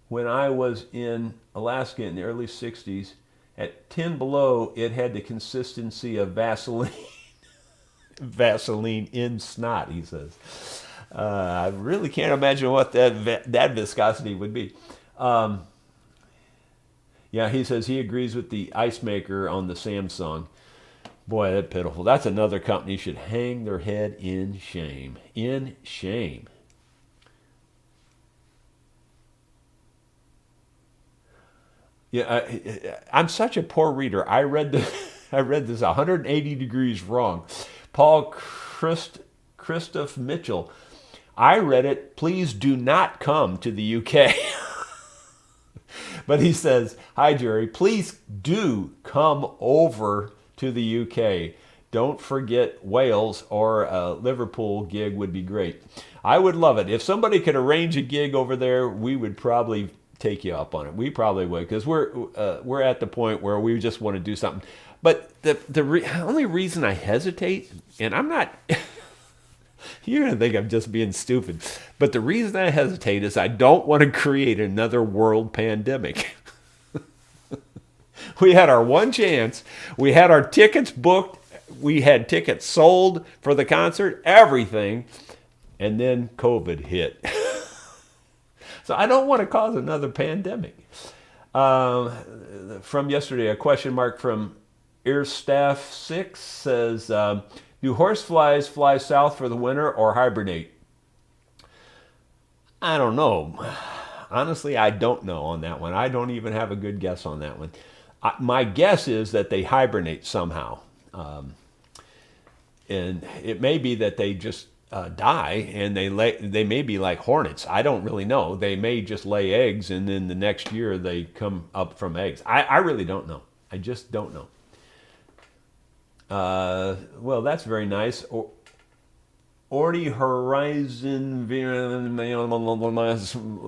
when I was in Alaska in the early 60s at 10 below it had the consistency of Vaseline. Vaseline in snot, he says. I really can't imagine what that viscosity would be. Yeah, he says he agrees with the ice maker on the Samsung. Boy, that's pitiful. That's another company should hang their head in shame. In shame. Yeah, I'm such a poor reader. I read this 180 degrees wrong. Paul Christoph Mitchell. I read it, please do not come to the UK. But he says, hi, Jerry, please do come over to the UK. Don't forget Wales or a Liverpool gig would be great. I would love it. If somebody could arrange a gig over there, we would probably take you up on it. We probably would, because we're at the point where we just want to do something. But the only reason I hesitate, and I'm not... You're going to think I'm just being stupid. But the reason I hesitate is I don't want to create another world pandemic. We had our one chance. We had our tickets booked. We had tickets sold for the concert, everything. And then COVID hit. So I don't want to cause another pandemic. From yesterday, a question mark from Earstaff6 says... do horseflies fly south for the winter or hibernate? I don't know. Honestly, I don't know on that one. I don't even have a good guess on that one. My guess is that they hibernate somehow. And it may be that they just die and they may be like hornets. I don't really know. They may just lay eggs and then the next year they come up from eggs. I really don't know. I just don't know. Well, that's very nice. Orty Horizon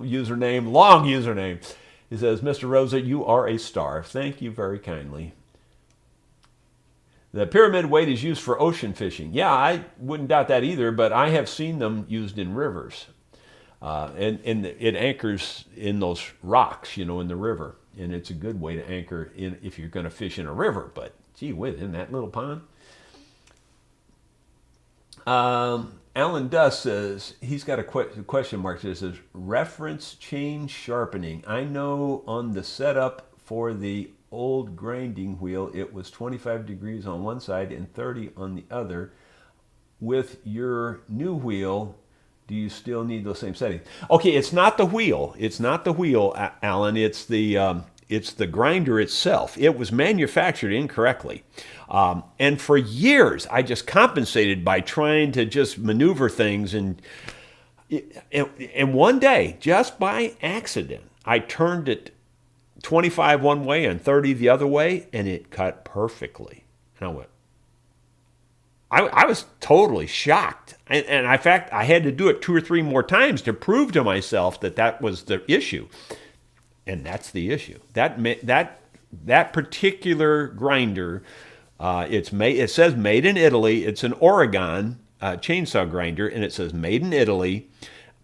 username, long username. He says, Mr. Rosa, you are a star. Thank you very kindly. The pyramid weight is used for ocean fishing. Yeah, I wouldn't doubt that either, but I have seen them used in rivers. And it anchors in those rocks, in the river. And it's a good way to anchor in if you're going to fish in a river, but gee whiz, in that little pond. Alan Duss says, he's got a question mark that says, reference change sharpening. I know on the setup for the old grinding wheel, it was 25 degrees on one side and 30 on the other. With your new wheel, do you still need those same settings? Okay, it's not the wheel. It's not the wheel, Alan. It's the grinder itself. It was manufactured incorrectly. And for years, I just compensated by trying to just maneuver things. And one day, just by accident, I turned it 25 one way and 30 the other way, and it cut perfectly. And I went, I was totally shocked. And in fact, I had to do it 2 or 3 more times to prove to myself that was the issue. And that's the issue. That particular grinder, it says made in Italy. It's an Oregon chainsaw grinder, and it says made in Italy.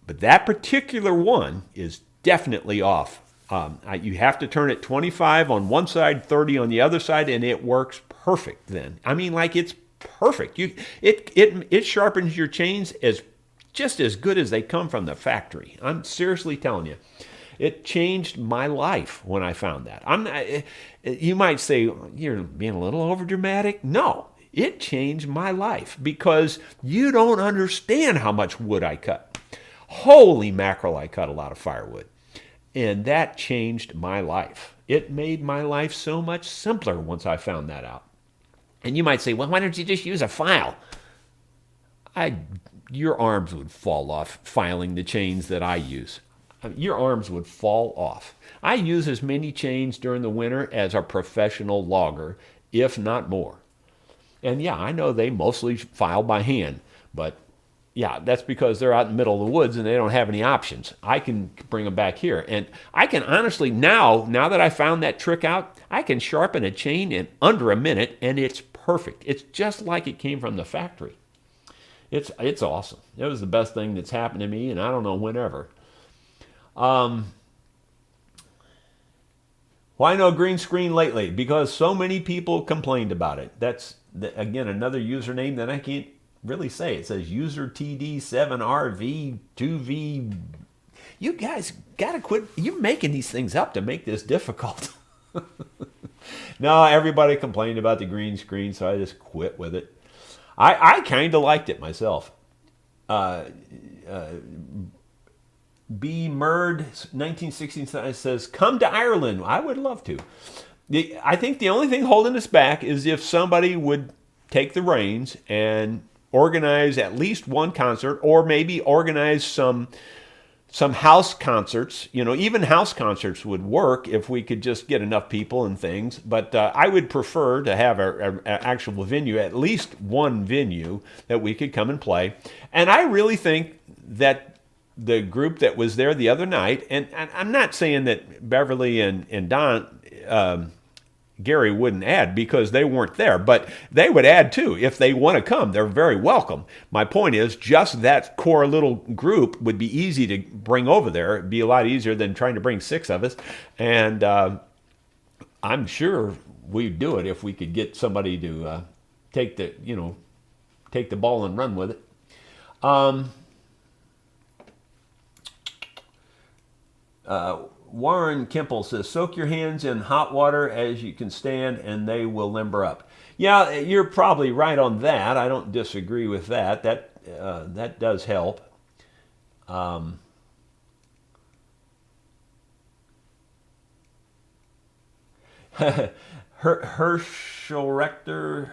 But that particular one is definitely off. You have to turn it 25 on one side, 30 on the other side, and it works perfect then. I mean, like it's perfect. It sharpens your chains just as good as they come from the factory. I'm seriously telling you. It changed my life when I found that. You might say, you're being a little overdramatic. No, it changed my life because you don't understand how much wood I cut. Holy mackerel, I cut a lot of firewood. And that changed my life. It made my life so much simpler once I found that out. And you might say, well, why don't you just use a file? Your arms would fall off filing the chains that I use. Your arms would fall off. I use as many chains during the winter as a professional logger, if not more. And yeah, I know they mostly file by hand, but Yeah, that's because they're out in the middle of the woods and they don't have any options. I can bring them back here. And I can honestly, now that I found that trick out, I can sharpen a chain in under a minute and it's perfect. It's just like it came from the factory. It's awesome. It was the best thing that's happened to me, and I don't know whenever. Why no green screen lately? Because so many people complained about it. That's, again, another username that I can't really say. It says user TD7RV2V. You guys got to quit. You're making these things up to make this difficult. No, everybody complained about the green screen, so I just quit with it. I kind of liked it myself. B. Murd, 1969, says, come to Ireland. I would love to. I think the only thing holding us back is if somebody would take the reins and organize at least one concert, or maybe organize some house concerts. You know, even house concerts would work if we could just get enough people and things. But I would prefer to have an actual venue, at least one venue that we could come and play. And I really think that the group that was there the other night, and I'm not saying that Beverly and Don, Gary wouldn't add because they weren't there, but they would add too. If they want to come, they're very welcome. My point is just that core little group would be easy to bring over there. It'd be a lot easier than trying to bring 6 of us. And I'm sure we'd do it if we could get somebody to take the ball and run with it. Warren Kimple says, soak your hands in hot water as you can stand and they will limber up. Yeah, you're probably right on that. I don't disagree with that. That does help. Herschel Rector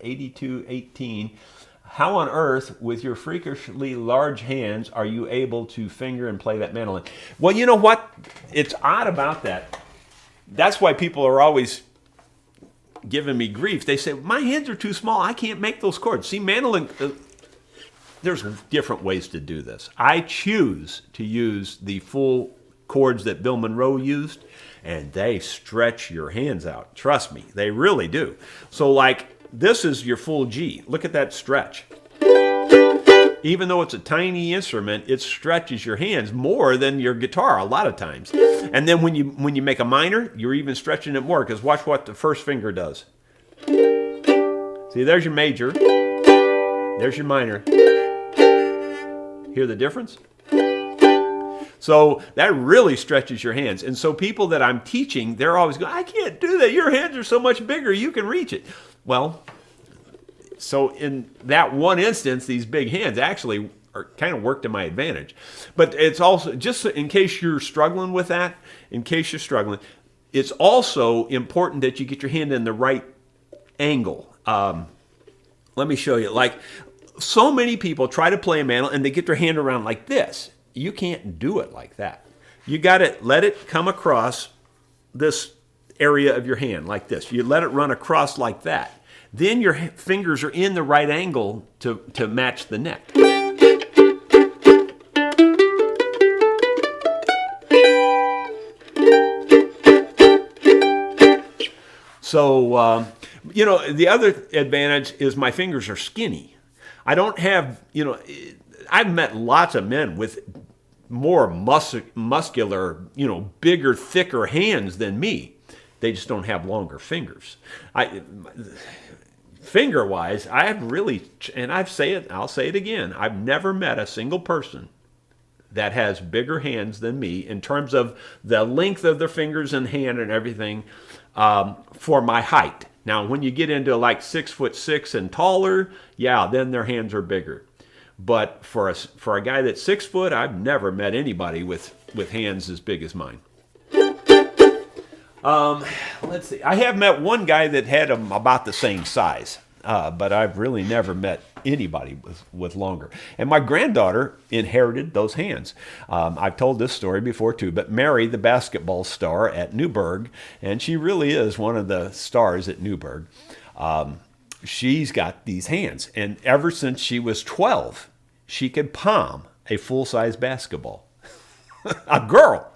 8218. How on earth, with your freakishly large hands, are you able to finger and play that mandolin? Well, you know what? It's odd about that. That's why people are always giving me grief. They say, my hands are too small. I can't make those chords. See, mandolin, there's different ways to do this. I choose to use the full chords that Bill Monroe used, and they stretch your hands out. Trust me, they really do. So like, this is your full G. Look at that stretch. Even though it's a tiny instrument, it stretches your hands more than your guitar a lot of times. And then when you make a minor, you're even stretching it more, because watch what the first finger does. See, there's your major. There's your minor. Hear the difference? So that really stretches your hands. And so people that I'm teaching, they're always going, I can't do that. Your hands are so much bigger. You can reach it. Well, so in that one instance, these big hands actually are kind of work to my advantage. But it's also, just in case you're struggling with that, it's also important that you get your hand in the right angle. Let me show you. Like, so many people try to play a mandolin and they get their hand around like this. You can't do it like that. You got to let it come across this area of your hand like this. You let it run across like that. Then your fingers are in the right angle to match the neck. So, the other advantage is my fingers are skinny. I don't have, I've met lots of men with more muscular, bigger, thicker hands than me. They just don't have longer fingers. Finger-wise, I have really, and I'll say it again, I've never met a single person that has bigger hands than me in terms of the length of their fingers and hand and everything for my height. Now, when you get into like 6'6" and taller, yeah, then their hands are bigger. But for a guy that's 6 foot, I've never met anybody with hands as big as mine. Let's see. I have met one guy that had them about the same size, but I've really never met anybody with longer. And my granddaughter inherited those hands. I've told this story before too, but Mary, the basketball star at Newburgh, and she really is one of the stars at Newburgh. she's got these hands. And ever since she was 12, she could palm a full-size basketball. A girl.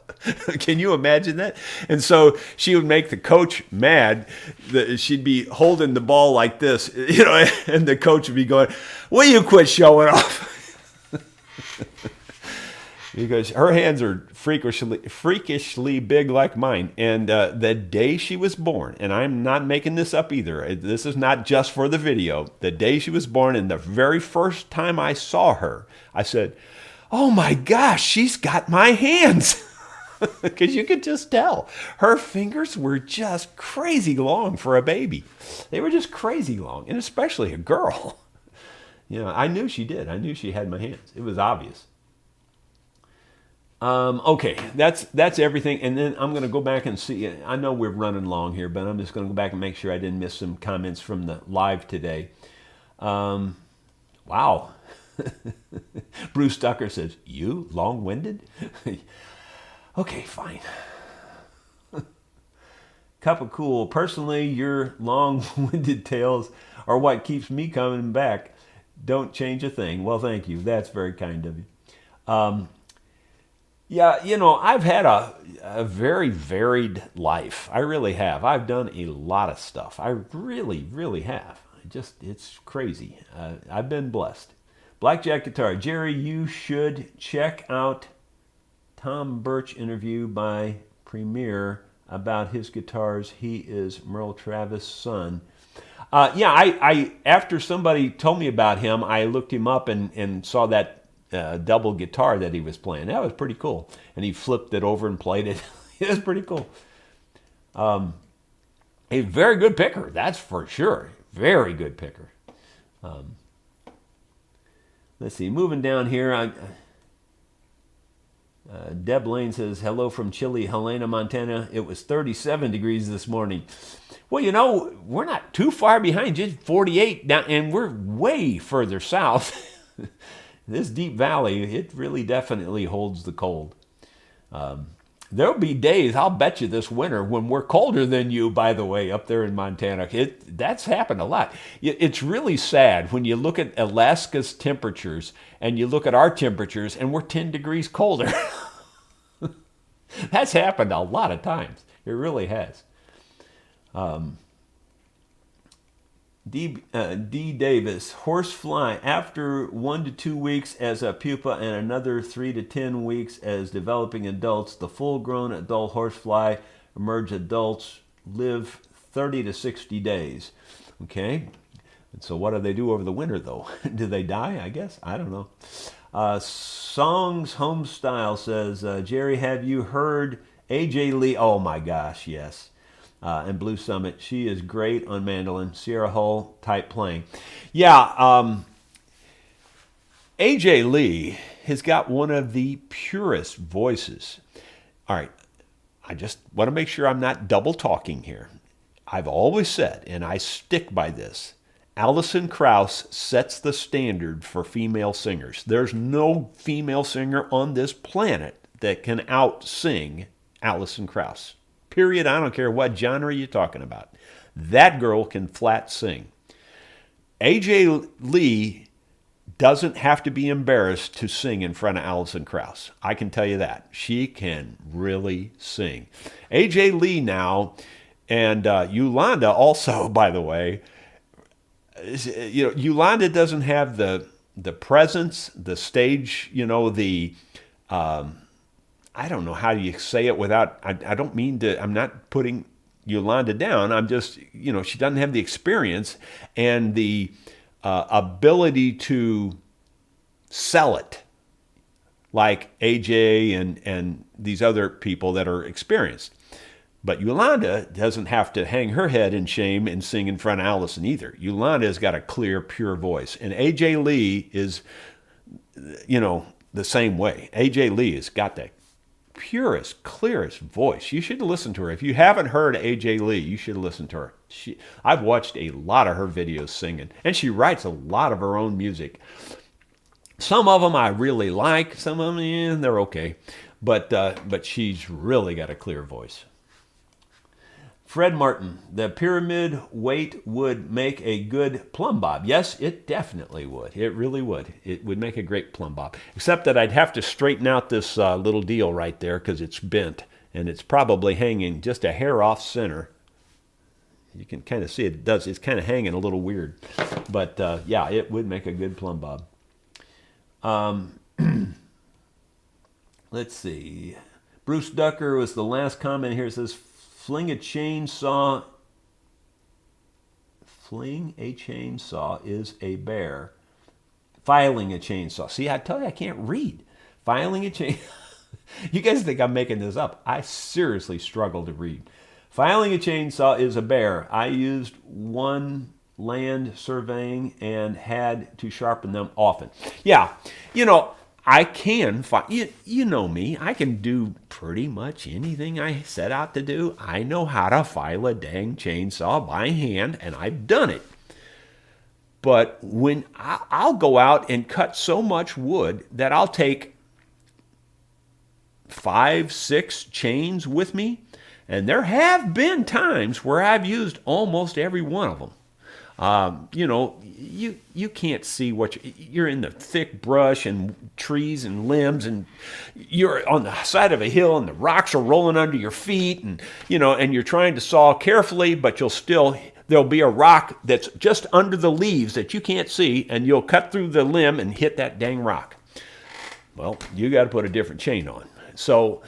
Can you imagine that? And so she would make the coach mad. She'd be holding the ball like this, and the coach would be going, "Will you quit showing off?" Because her hands are freakishly big like mine. And the day she was born, and I'm not making this up either. This is not just for the video. The day she was born, and the very first time I saw her, I said, "Oh my gosh, she's got my hands." Because you could just tell. Her fingers were just crazy long for a baby. They were just crazy long, and especially a girl. I knew she did. I knew she had my hands. It was obvious. Okay, that's everything. And then I'm going to go back and see. I know we're running long here, but I'm just going to go back and make sure I didn't miss some comments from the live today. Wow. Bruce Tucker says, "You long-winded?" Okay, fine. Cup of Cool. Personally, your long-winded tales are what keeps me coming back. Don't change a thing. Well, thank you. That's very kind of you. Yeah, I've had a very varied life. I really have. I've done a lot of stuff. I really, really have. It's crazy. I've been blessed. Blackjack Guitar. Jerry, you should check out Tom Birch interview by Premier about his guitars. He is Merle Travis' son. I after somebody told me about him, I looked him up and saw that double guitar that he was playing. That was pretty cool. And he flipped it over and played it. It was pretty cool. A very good picker, that's for sure. Very good picker. Let's see, moving down here, Deb Lane says, "Hello from chilly Helena, Montana. It was 37 degrees this morning." Well, we're not too far behind you, 48 now, and we're way further south. This deep valley, it really definitely holds the cold. There'll be days, I'll bet you this winter, when we're colder than you, by the way, up there in Montana. That's happened a lot. It's really sad when you look at Alaska's temperatures and you look at our temperatures and we're 10 degrees colder. That's happened a lot of times. It really has. D. Davis, horsefly, after 1 to 2 weeks as a pupa and another 3 to 10 weeks as developing adults, the full-grown adult horsefly emerge adults live 30 to 60 days. Okay, and so what do they do over the winter, though? Do they die, I guess? I don't know. Songs Home Style says, Jerry, have you heard AJ Lee? Oh my gosh, yes. And Blue Summit, she is great on mandolin, Sierra Hull type playing. Yeah, AJ Lee has got one of the purest voices. All right, I just want to make sure I'm not double talking here. I've always said, and I stick by this, Alison Krauss sets the standard for female singers. There's no female singer on this planet that can out-sing Alison Krauss. Period. I don't care what genre you're talking about. That girl can flat sing. AJ Lee doesn't have to be embarrassed to sing in front of Alison Krauss. I can tell you that. She can really sing. AJ Lee now, and Yolanda also, by the way, Yolanda doesn't have the presence, the stage, the I don't know how you say it without, I don't mean to, I'm not putting Yolanda down. I'm just, she doesn't have the experience and the ability to sell it like AJ and these other people that are experienced. But Yolanda doesn't have to hang her head in shame and sing in front of Allison either. Yolanda has got a clear, pure voice. And AJ Lee is, the same way. AJ Lee has got that purest, clearest voice. You should listen to her. If you haven't heard AJ Lee, you should listen to her. I've watched a lot of her videos singing, and she writes a lot of her own music. Some of them I really like. Some of them, they're okay. But she's really got a clear voice. Fred Martin, the pyramid weight would make a good plumb bob. Yes, it definitely would. It really would. It would make a great plumb bob. Except that I'd have to straighten out this little deal right there because it's bent. And it's probably hanging just a hair off center. You can kind of see it does. It's kind of hanging a little weird. But yeah, it would make a good plumb bob. Let's see. Bruce Ducker was the last comment here. It says, Fling a chainsaw is a bear. Filing a chainsaw. See, I tell you, I can't read. Filing a chainsaw. You guys think I'm making this up. I seriously struggle to read. Filing a chainsaw is a bear. I used one land surveying and had to sharpen them often. Yeah, you know, I can, you know me, I can do pretty much anything I set out to do. I know how to file a dang chainsaw by hand, and I've done it. But when I'll go out and cut so much wood that I'll take 5, 6 chains with me, and there have been times where I've used almost every one of them. You know, you can't see what you're in the thick brush and trees and limbs, and you're on the side of a hill and the rocks are rolling under your feet, and you know, and you're trying to saw carefully, but there'll be a rock that's just under the leaves that you can't see, and you'll cut through the limb and hit that dang rock. Well, you got to put a different chain on. So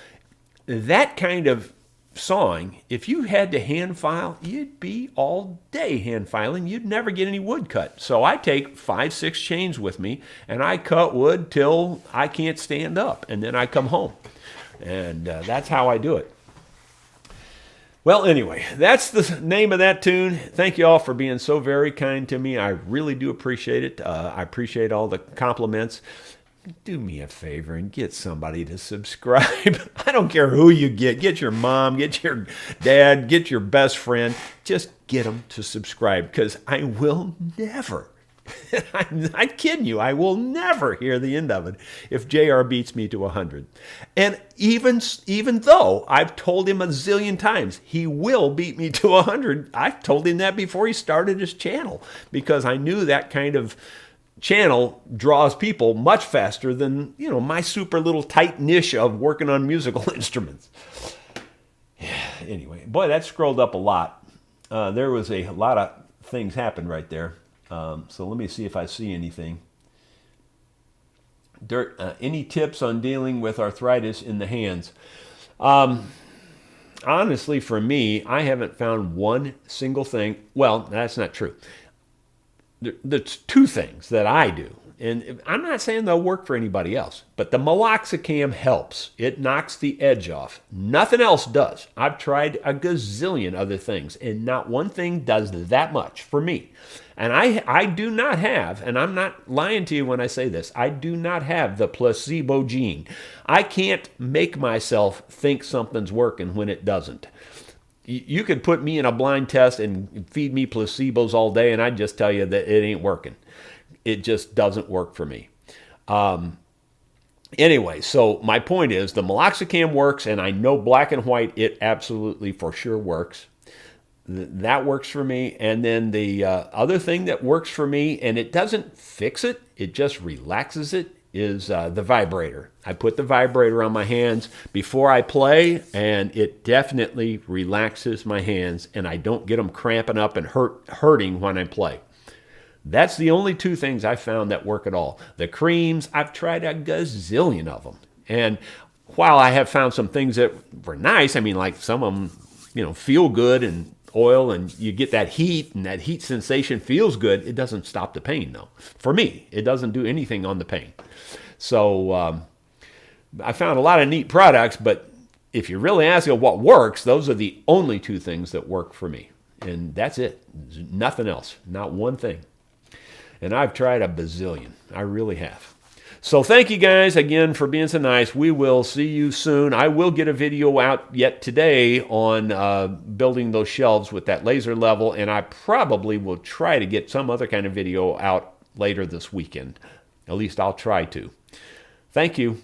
that kind of sawing, if you had to hand file, you'd be all day hand filing. You'd never get any wood cut. So I take 5, 6 chains with me, and I cut wood till I can't stand up, and then I come home. And that's how I do it. Well, anyway, that's the name of that tune. Thank you all for being so very kind to me. I really do appreciate it. I appreciate all the compliments. Do me a favor and get somebody to subscribe. I don't care who you get. Get your mom, get your dad, get your best friend. Just get them to subscribe, because I will never, I'm kidding you, I will never hear the end of it if JR beats me to 100. And even though I've told him a zillion times he will beat me to 100, I've told him that before he started his channel, because I knew that kind of channel draws people much faster than, you know, my super little tight niche of working on musical instruments. Anyway, boy, that scrolled up a lot. There was a lot of things happened right there. So let me see if I see anything. Any tips on dealing with arthritis in the hands? Honestly, for me, I haven't found one single thing. Well, that's not true. There's 2 things that I do, and I'm not saying they'll work for anybody else, but the meloxicam helps. It knocks the edge off. Nothing else does. I've tried a gazillion other things, and not one thing does that much for me. And I do not have, and I'm not lying to you when I say this, I do not have the placebo gene. I can't make myself think something's working when it doesn't. You could put me in a blind test and feed me placebos all day, and I'd just tell you that it ain't working. It just doesn't work for me. Anyway, so my point is the meloxicam works, and I know black and white, it absolutely for sure works. That works for me. And then the other thing that works for me, and it doesn't fix it, it just relaxes it, is the vibrator. I put the vibrator on my hands before I play, and it definitely relaxes my hands, and I don't get them cramping up and hurting when I play. That's the only 2 things I found that work at all. The creams, I've tried a gazillion of them. And while I have found some things that were nice, I mean, like some of them, you know, feel good and oil, and you get that heat, and that heat sensation feels good. It doesn't stop the pain, though. For me, it doesn't do anything on the pain. So I found a lot of neat products, but if you really ask me what works, those are the only 2 things that work for me. And that's it. Nothing else. Not one thing. And I've tried a bazillion. I really have. So thank you guys again for being so nice. We will see you soon. I will get a video out yet today on building those shelves with that laser level, and I probably will try to get some other kind of video out later this weekend. At least I'll try to. Thank you.